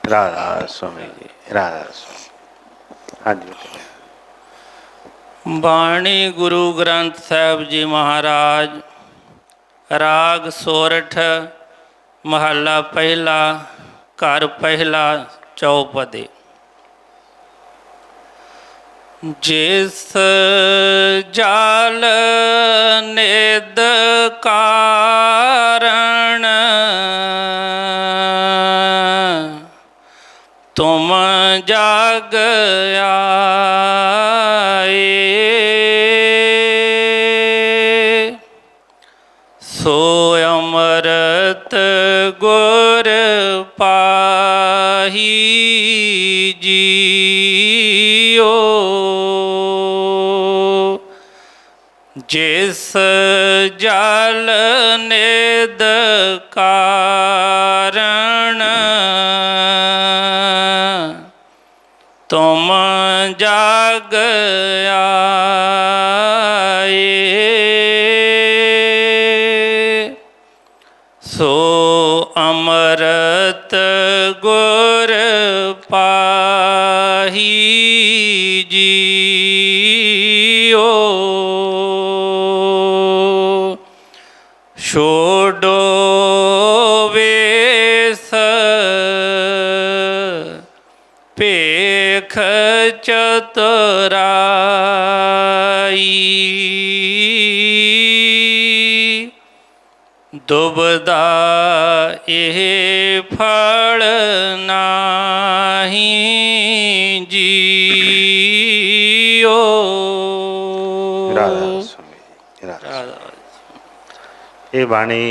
राधा स्वामी जी, राधा स्वामी। हाँ जी बेटे। बाणी गुरु ग्रंथ साहिब जी महाराज। राग सोरठ। महला पहला। घर पहला। चौपदी। जिस जाल निद कारण तुम जाग आए, सो अमृत गुर पाही जियो। जिस जल निद कारण तुम जाग आए, सो अमृत गुर पाही जियो। छोड़ो वेश पेख चतुराई, दुबदा एह फल नाही जियो। राधा स्वामी, राधा स्वामी। ये बाणी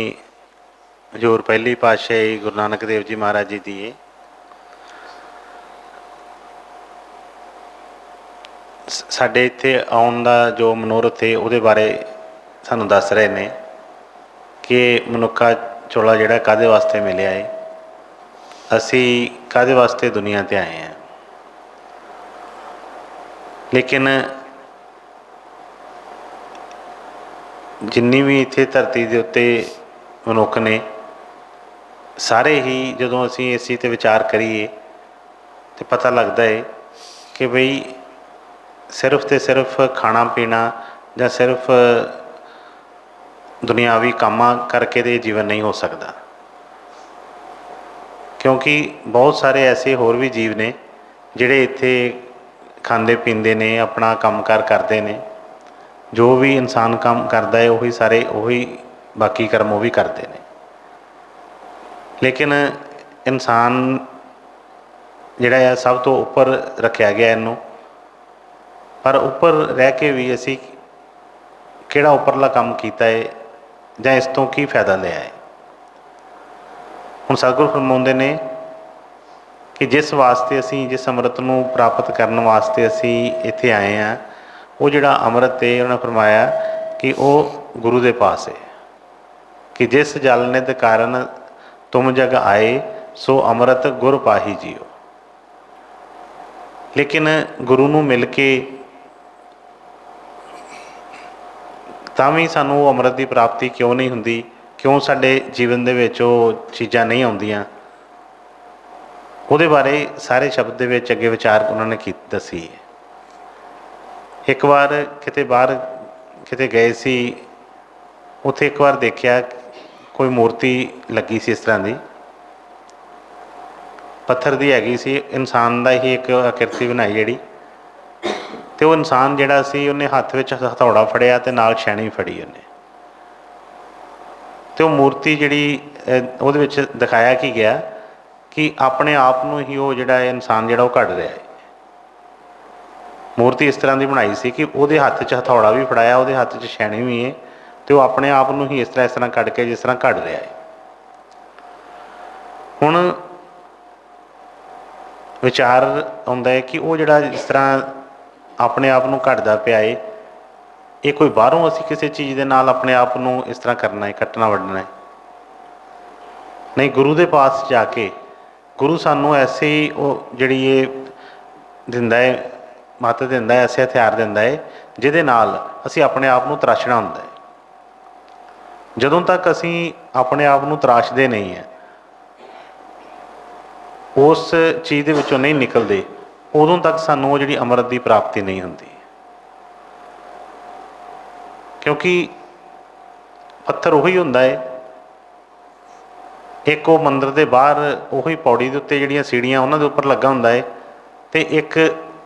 हजूर पहली पातशाही गुरु नानक देव जी महाराज जी की है। साढ़े इत्थे आउण दा जो मनोरथ है उहदे बारे सानूं दस रहे ने कि मनुक्खा चोला जिहड़ा काहदे वास्ते मिलिया है, असी काहदे वास्ते दुनिया ते आए हैं। लेकिन जिन्नी भी इत्थे धरती दे उत्ते मनुख ने सारे ही जदों असी इस चीज़ ते विचार करिए तो पता लगता है कि बई सिर्फ तो सिर्फ खाना पीना या सिर्फ दुनियावी कामां करके तो जीवन नहीं हो सकता, क्योंकि बहुत सारे ऐसे होर भी जीव ने जिहड़े इत्थे खांदे पींदे ने, अपना कामकार करते हैं। जो भी इंसान काम करता है वही सारे वही बाकी कर्म वो भी करते हैं। लेकिन इंसान जिहड़ा है सब तो उपर रखा गया इनू, पर उपर रह के भी असी किहड़ा उपरला काम किया है जां इस तो की फायदा लिया है। हुण सतगुरु फरमाउंदे ने कि जिस वास्ते असी जिस अमृत नूं प्राप्त करने वास्ते असी इत्थे आए हैं, वो जिहड़ा अमृत है उन्होंने फरमाया कि वो गुरु के पास है। कि जिस जल निध कारण तुम जग आए, सो अमृत गुर पाही जियो। लेकिन गुरु नूं मिल के तां भी सानूं वो अमृत की प्राप्ति क्यों नहीं हुंदी, क्यों साडे जीवन दे विच वो चीज़ां नहीं आउंदियां, उहदे बारे सारे शब्द दे विच अगे विचार उन्होंने की दसी है। एक बार किते बाहर किते गए सी, उत्थे एक बार देखा कोई मूर्ति लगी सी इस तरह की पत्थर की हैगी सी, इंसान का ही एक आकृति बनाई जिहड़ी, तो वो इंसान जिहड़ा सी उन्हें हत्थ विच हथौड़ा फड़िया ते नाल छैनी फड़ी उन्हें, तो मूर्ति जिहड़ी उहदे विच दिखाया की गया कि अपने आप नूं ही वो जिहड़ा इंसान जिहड़ा वो कढ रहा है। मूर्ति इस तरह की बनाई सी कि उहदे हत्थ च हथौड़ा भी फड़ाया, उहदे हत्थ च छैनी भी है, तो वो अपने आप नूं ही इस तरह कढ के जिस तरह कढ रहा है। हुण विचार आउंदा है कि वो जिहड़ा इस तरह अपने आप नूं कढदा पिया है, ये कोई बाहरों असीं किसी चीज़ के नाल अपने आप नूं इस तरह करना है, कट्टना वड्डना है? नहीं, गुरु के पास जाके गुरु सानू ऐसे ही वो जिहड़ी ये दिंदा है, मत दिंदा है, ऐसे हथियार दिंदा है जिहदे नाल असीं अपने आप नूं तराशना हुंदा है। जदों तक असीं अपने आप नूं तराशदे नहीं है, उस चीज़ दे विचों नहीं निकलते, उदों तक सानू वो जिहड़ी अमृत की प्राप्ति नहीं होंदी। क्योंकि पत्थर उही हुंदा है, एक वो मंदिर के बाहर उही पौड़ी के उत्ते जिहड़ियां सीढ़ियां उन्हां दे उपर लगा हुंदा है, ते एक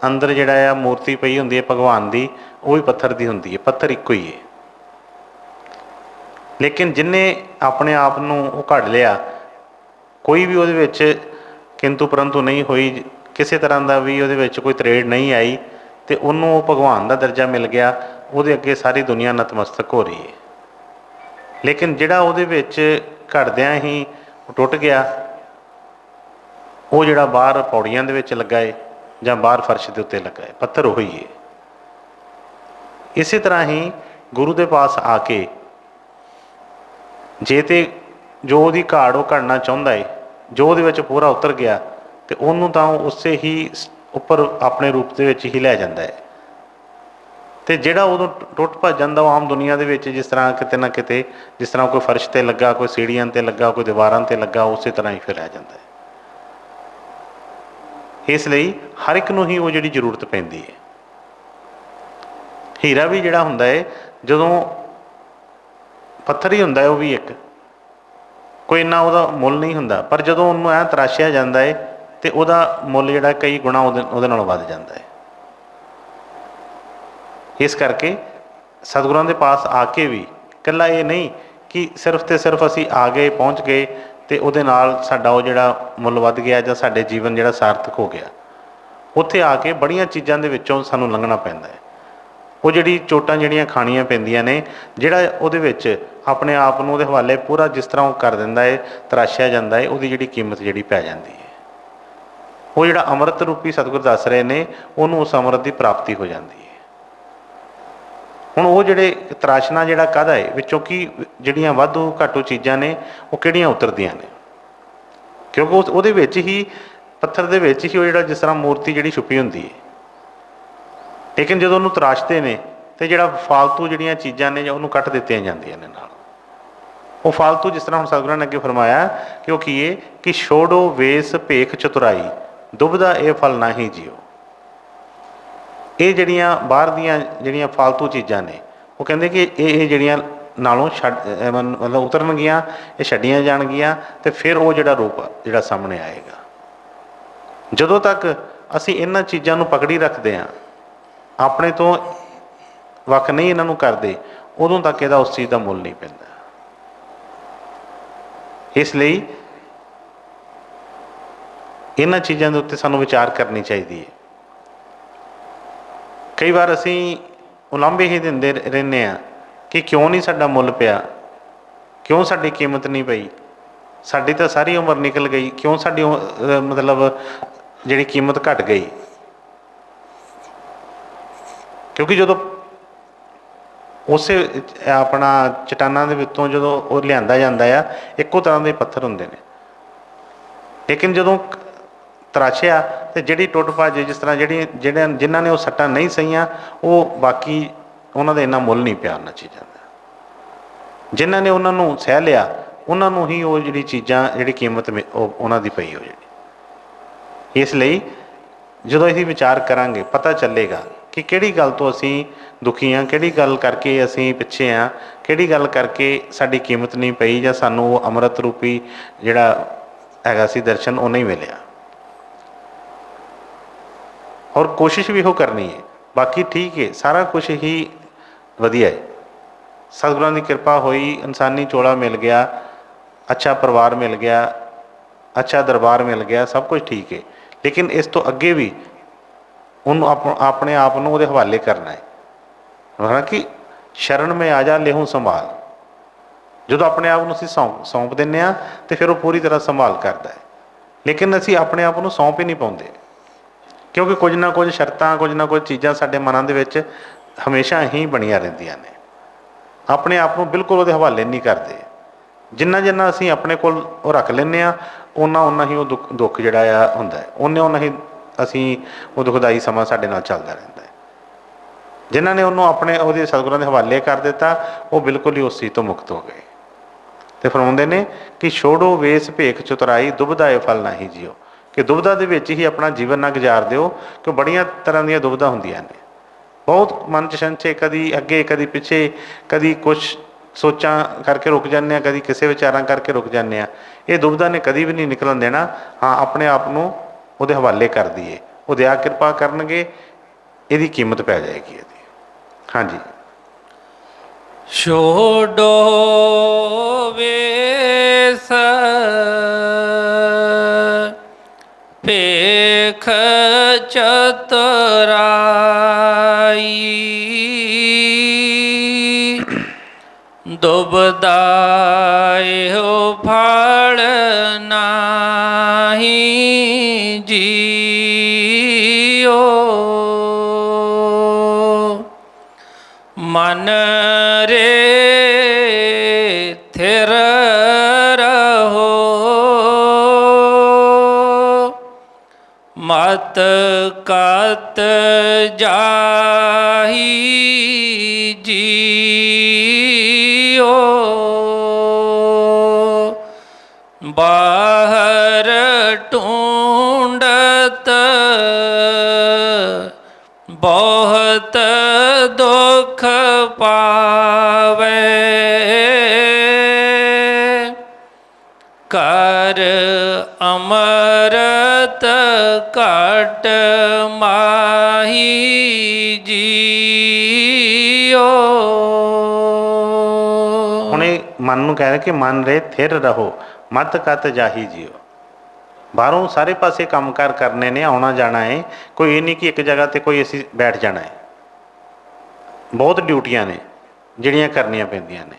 अंदर जिहड़ा आ मूर्ति पई हुंदी है भगवान की, वो भी पत्थर की हुंदी है, पत्थर इक्को ही है। लेकिन जिन्हें अपने आप नूं वो घड़ लिया, कोई भी वो किंतु परंतु नहीं हुई, किसी तरह का भी वो कोई तरेड़ नहीं आई, तो उन्होंने भगवान का दर्जा मिल गया, वो अगे सारी दुनिया नतमस्तक हो रही है। लेकिन जिहड़ा वो घड़द्यां ही टुट गया, वो जिहड़ा बाहर पौड़ियां दे विच लगा है जां बाहर फर्श के उत्ते लगा है, पत्थर उही है। इसी तरह ही गुरु के पास आके जे तो जो वो घाड़ वो घड़ना चाहता है, जो वो पूरा उतर गया, तो उन्होंने तो उसे ही उपर अपने रूप के ही लै जाता है। तो जोड़ा उदों टुट भज जाता, वो आम दुनिया के जिस तरह किते ना किते, जिस तरह कोई फर्श पर लगा, कोई सीढ़ियां पर लगा, कोई दीवारां पर लगा, उस तरह ही फिर रह जाता है। इसलिए हर एक नूं ही वो जिहड़ी जरूरत पैंदी है। हीरा भी जिहड़ा हुंदा है, जदों पत्थर ही हुंदा है, वो भी एक कोई इन्ना उहदा मुल नहीं हुंदा, पर जदों उन्होंने ऐ तराशिया जाता है, तो उहदा मुल जिहड़ा कई गुणा उहदे नालों वध जाता है। इस करके सतगुरां दे पास आके भी कल्ला ये नहीं कि सिर्फ तो सिर्फ असी आ गए, पहुँच गए, तो उहदे नाल साडा वो जिहड़ा मुल वध गया, जां साडे जीवन जिहड़ा सार्थक हो गया। उत्थे आके बड़ियां चीज़ां दे विचों सानूं लंघना पैंदा है। वो जिहड़ी चोटां जिहड़ियां खाणियां पैंदियां ने, जिहड़ा उहदे विच अपने आप नूं उहदे हवाले पूरा जिस तरह वो कर दिंदा है, तराशिया जांदा है, उहदी जिहड़ी कीमत जिहड़ी पै जांदी है। वो जिहड़ा अमृत रूपी सतगुर दस रहे ने, उहनूं उस अमृत की प्राप्ति हो जाती है। हुण वो जिहड़े तराशना जिहड़ा काहदा है, विचों की जिहड़ियां वाधू घाटू चीज़ां ने, वो किहड़ियां उतरदियां ने, क्योंकि उहदे विच ही पत्थर दे विच ही वो जिहड़ा जिस तरह मूर्ति जिहड़ी छुपी हुंदी है। लेकिन जो उन्होंने तराशते हैं, तो जिहड़ा फालतू जिहड़ियां चीज़ां ने उन्होंने कट दित्तियां जांदियां ने नाल। वो फालतू जिस तरह हम सतगुਰਾਂ ने अगे फरमाया कि वो की है कि छोड़ो वेस भेख चतुराई, दुबदा ये फल ना ही जियो। ये जिहड़ियां बाहर दियां जिहड़ियां फालतू चीज़ां ने, वो कहते कि ये जिहड़ियां नालों मतलब उतरनगियां, ये छड्डियां जाणगियां, तो फिर वो जिहड़ा रूप जिहड़ा सामने आएगा। जदों तक असी इन्हां चीज़ां नूं पकड़ी रखते हैं, अपने तो वख नहीं इन्हों करते, उदों तक यदा उस चीज़ का मुल नहीं पैंदा। इसलिए इन्हां चीज़ों के उत्ते सानूं विचार करनी चाहिए है। कई बार असी उलांभे ही दिंदे रहने कि क्यों नहीं साडा मुल पिया, क्यों साडी कीमत नहीं पई, साडी तो सारी उम्र निकल गई, क्यों साडी मतलब जिहड़ी कीमत घट गई। क्योंकि जो उस अपना चट्टानां दे विचों जो वो लिआंदा जांदा आ, इक्को तरह के पत्थर हुंदे ने, लेकिन जदों तराशिया तो जिहड़ी टुट भज, जिस तरह जिन्हां ने वो सट्टां नहीं सहियां, वो बाकी उन्हां दा इन्ना मुल नहीं पिया उन्हां चीज़ां दा। जिन्हां ने उन्हां नूं सह लिया, उन्हां नूं ही वो जिहड़ी चीज़ां जिहड़ी कीमत उन्हां दी पई हो जिहड़ी। इसलिए जदों असीं विचार करांगे, पता चलेगा कि किहड़ी गल तो असी दुखी हाँ, किहड़ी गल करके असी पिछे हाँ, किहड़ी गल करके साडी कीमत नहीं पई, जां सानूं वो अमृत रूपी जिहड़ा हैगा सी दर्शन वो नहीं मिलिया। और कोशिश भी वो करनी है, बाकी ठीक है, सारा कुछ ही वधिया है। सतगुरां दी कृपा हुई, इंसानी चोला मिल गया, अच्छा परिवार मिल गया, अच्छा दरबार मिल गया, सब कुछ ठीक है। लेकिन इस तो अगे भी उन्होंने अपने आप को वो हवाले करना है कि शरण में आ जा लेहूँ संभाल। जो अपने आप को सौंप दें तो फिर वो पूरी तरह संभाल करता है। लेकिन असी अपने आप को सौंप ही नहीं पाते, क्योंकि कुछ ना कुछ शर्तां, कुछ ना कुछ चीज़ां साडे मनां दे विच हमेशा ही बणियां रहिंदियां ने। अपने आप को बिल्कुल वो हवाले नहीं करते। जिन्ना जिन्ना असी अपने कोल रख लैंदे आ, उन्ना ही वो दुख जिहड़ा आ हुंदा है, उन्ना ही असी वो दुखदाई समा साडे नाल चलदा रहिंदा है। जिन्हां ने उन्होंने अपने वो सतगुरां दे हवाले कर दिता, वो बिल्कुल ही उस चीज़ तो मुक्त हो गए। तो फरमाउंदे ने कि छोड़ो वेस भेख चतुराई, दुबदा ये फल ना ही जियो। ਕਿ ਦੁਬਿਧਾ ਦੇ ਵਿੱਚ ਹੀ ਆਪਣਾ ਜੀਵਨ ਨਾ ਗੁਜ਼ਾਰ ਦਿਓ, ਕਿ ਬੜੀਆਂ ਤਰ੍ਹਾਂ ਦੀਆਂ ਦੁਬਿਧਾ ਹੁੰਦੀਆਂ ਨੇ। ਬਹੁਤ ਮਨ 'ਚ ਸੰਸ਼ੇ, ਕਦੀ ਅੱਗੇ ਕਦੀ ਪਿੱਛੇ, ਕਦੀ ਕੁਛ ਸੋਚਾਂ ਕਰਕੇ ਰੁਕ ਜਾਂਦੇ ਹਾਂ, ਕਦੀ ਕਿਸੇ ਵਿਚਾਰਾਂ ਕਰਕੇ ਰੁਕ ਜਾਂਦੇ ਹਾਂ। ਇਹ ਦੁਬਿਧਾ ਨੇ ਕਦੀ ਵੀ ਨਹੀਂ ਨਿਕਲਣ ਦੇਣਾ। ਹਾਂ, ਆਪਣੇ ਆਪ ਨੂੰ ਉਹਦੇ ਹਵਾਲੇ ਕਰ ਦਈਏ, ਉਹ ਦਇਆ ਕਿਰਪਾ ਕਰਨਗੇ, ਇਹਦੀ ਕੀਮਤ ਪੈ ਜਾਏਗੀ ਇਹਦੀ। ਹਾਂਜੀ। ਛੋਡੋ ਵੇਸ ਭੇਖ ਚਤੁਰਾਈ, ਦੁਬਦਾ ਇਹੋ ਫਲ ਨਾਹੀ ਜੀਓ। ਮਨ ਰੇ ਥਿਰ ਰਹੋ, ਮਤ ਕਤ ਜਾਹੀ ਜੀਓ। ਬਾਹਰ ਢੂੰਡਤ ਬਹੁਤ ਦੁੱਖ ਪਾਵੇ, ਕਰ ਅੰਮ੍ਰਿਤ ਘਟ ਮਾਹੀ ਜੀਓ। ਹੁਣ ਇਹ ਮਨ ਨੂੰ ਕਹਿ ਰਿਹਾ ਕਿ ਮਨ ਰੇ ਥਿਰ ਰਹੋ, ਮਤ ਕਤ ਜਾਹੀ ਜੀਓ। ਬਾਹਰੋਂ ਸਾਰੇ ਪਾਸੇ ਕੰਮਕਾਰ ਕਰਨੇ ਨੇ, ਆਉਣਾ ਜਾਣਾ ਹੈ। ਕੋਈ ਇਹ ਨਹੀਂ ਕਿ ਇੱਕ ਜਗ੍ਹਾ 'ਤੇ ਕੋਈ ਅਸੀਂ ਬੈਠ ਜਾਣਾ ਹੈ। ਬਹੁਤ ਡਿਊਟੀਆਂ ਨੇ ਜਿਹੜੀਆਂ ਕਰਨੀਆਂ ਪੈਂਦੀਆਂ ਨੇ।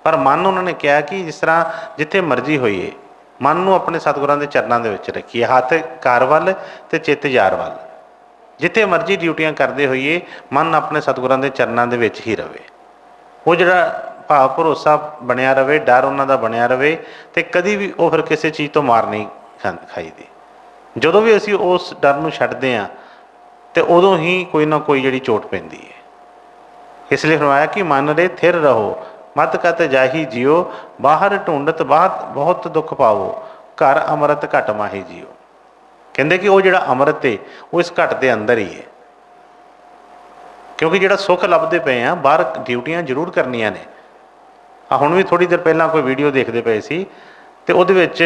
ਪਰ ਮਨ ਉਹਨਾਂ ਨੇ ਕਿਹਾ ਕਿ ਜਿਸ ਤਰ੍ਹਾਂ ਜਿੱਥੇ ਮਰਜ਼ੀ ਹੋਈਏ, ਮਨ ਨੂੰ ਆਪਣੇ ਸਤਿਗੁਰਾਂ ਦੇ ਚਰਨਾਂ ਦੇ ਵਿੱਚ ਰੱਖੀਏ, ਹੱਥ ਕਾਰ ਵੱਲ ਅਤੇ ਚਿੱਤ ਯਾਰ ਵੱਲ। ਜਿੱਥੇ ਮਰਜ਼ੀ ਡਿਊਟੀਆਂ ਕਰਦੇ ਹੋਈਏ, ਮਨ ਆਪਣੇ ਸਤਿਗੁਰਾਂ ਦੇ ਚਰਨਾਂ ਦੇ ਵਿੱਚ ਹੀ ਰਹੇ। ਉਹ ਜਿਹੜਾ ਭਾਵ ਭਰੋਸਾ ਬਣਿਆ ਰਹੇ, ਡਰ ਉਹਨਾਂ ਦਾ ਬਣਿਆ ਰਹੇ, ਅਤੇ ਕਦੀ ਵੀ ਉਹ ਫਿਰ ਕਿਸੇ ਚੀਜ਼ ਤੋਂ ਮਾਰ ਨਹੀਂ ਖਾਈਦੀ। ਜਦੋਂ ਵੀ ਅਸੀਂ ਉਸ ਡਰ ਨੂੰ ਛੱਡਦੇ ਹਾਂ, ਅਤੇ ਉਦੋਂ ਹੀ ਕੋਈ ਨਾ ਕੋਈ ਜਿਹੜੀ ਚੋਟ ਪੈਂਦੀ ਹੈ। ਇਸ ਲਈ ਫਰਮਾਇਆ ਕਿ ਮਨ ਰੇ ਥਿਰ ਰਹੋ, ਮਤ ਕਤ ਜਾਹੀ ਜੀਓ। ਬਾਹਰ ਢੂੰਡਤ ਬਹੁਤ ਦੁੱਖ ਪਾਵੋ, ਘਰ ਅੰਮ੍ਰਿਤ ਘਟ ਮਾਹੀ ਜੀਓ। ਕਹਿੰਦੇ ਕਿ ਉਹ ਜਿਹੜਾ ਅੰਮ੍ਰਿਤ ਹੈ ਉਹ ਇਸ ਘਟ ਦੇ ਅੰਦਰ ਹੀ ਹੈ। ਕਿਉਂਕਿ ਜਿਹੜਾ ਸੁੱਖ ਲੱਭਦੇ ਪਏ ਆ, ਬਾਹਰ ਡਿਊਟੀਆਂ ਜ਼ਰੂਰ ਕਰਨੀਆਂ ਨੇ। ਹੁਣ ਵੀ ਥੋੜ੍ਹੀ ਦੇਰ ਪਹਿਲਾਂ ਕੋਈ ਵੀਡੀਓ ਦੇਖਦੇ ਪਏ ਸੀ, ਅਤੇ ਉਹਦੇ ਵਿੱਚ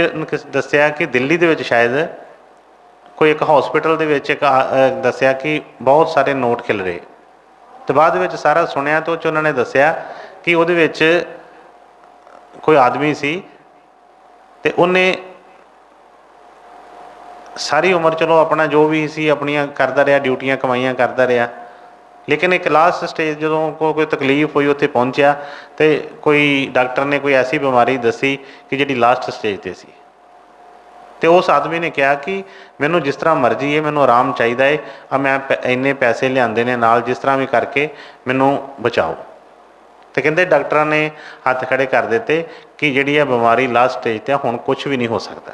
ਦੱਸਿਆ ਕਿ ਦਿੱਲੀ ਦੇ ਵਿੱਚ ਸ਼ਾਇਦ ਕੋਈ ਇੱਕ ਹੌਸਪੀਟਲ ਦੇ ਵਿੱਚ ਦੱਸਿਆ ਕਿ ਬਹੁਤ ਸਾਰੇ ਨੋਟ ਖਿਲ ਰਹੇ। ਅਤੇ ਬਾਅਦ ਵਿੱਚ ਸਾਰਾ ਸੁਣਿਆ ਅਤੇ ਉਹ 'ਚ ਉਹਨਾਂ ਨੇ ਦੱਸਿਆ ਕਿ ਉਹਦੇ ਵਿੱਚ ਕੋਈ ਆਦਮੀ ਸੀ, ਅਤੇ ਉਹਨੇ ਸਾਰੀ ਉਮਰ ਚਲੋ ਆਪਣਾ ਜੋ ਵੀ ਸੀ ਆਪਣੀਆਂ ਕਰਦਾ ਰਿਹਾ, ਡਿਊਟੀਆਂ ਕਮਾਈਆਂ ਕਰਦਾ ਰਿਹਾ। ਲੇਕਿਨ ਇੱਕ ਲਾਸਟ ਸਟੇਜ ਜਦੋਂ ਕੋਈ ਤਕਲੀਫ ਹੋਈ, ਉੱਥੇ ਪਹੁੰਚਿਆ, ਅਤੇ ਕੋਈ ਡਾਕਟਰ ਨੇ ਕੋਈ ਐਸੀ ਬਿਮਾਰੀ ਦੱਸੀ ਕਿ ਜਿਹੜੀ ਲਾਸਟ ਸਟੇਜ 'ਤੇ ਸੀ। ਅਤੇ ਉਸ ਆਦਮੀ ਨੇ ਕਿਹਾ ਕਿ ਮੈਨੂੰ ਜਿਸ ਤਰ੍ਹਾਂ ਮਰਜ਼ੀ ਹੈ, ਮੈਨੂੰ ਆਰਾਮ ਚਾਹੀਦਾ ਹੈ, ਮੈਂ ਇੰਨੇ ਪੈਸੇ ਲਿਆਂਦੇ ਨੇ ਨਾਲ, ਜਿਸ ਤਰ੍ਹਾਂ ਵੀ ਕਰਕੇ ਮੈਨੂੰ ਬਚਾਓ। ਅਤੇ ਕਹਿੰਦੇ ਡਾਕਟਰਾਂ ਨੇ ਹੱਥ ਖੜ੍ਹੇ ਕਰ ਦਿੱਤੇ ਕਿ ਜਿਹੜੀ ਇਹ ਬਿਮਾਰੀ ਲਾਸਟ ਸਟੇਜ 'ਤੇ, ਹੁਣ ਕੁਛ ਵੀ ਨਹੀਂ ਹੋ ਸਕਦਾ।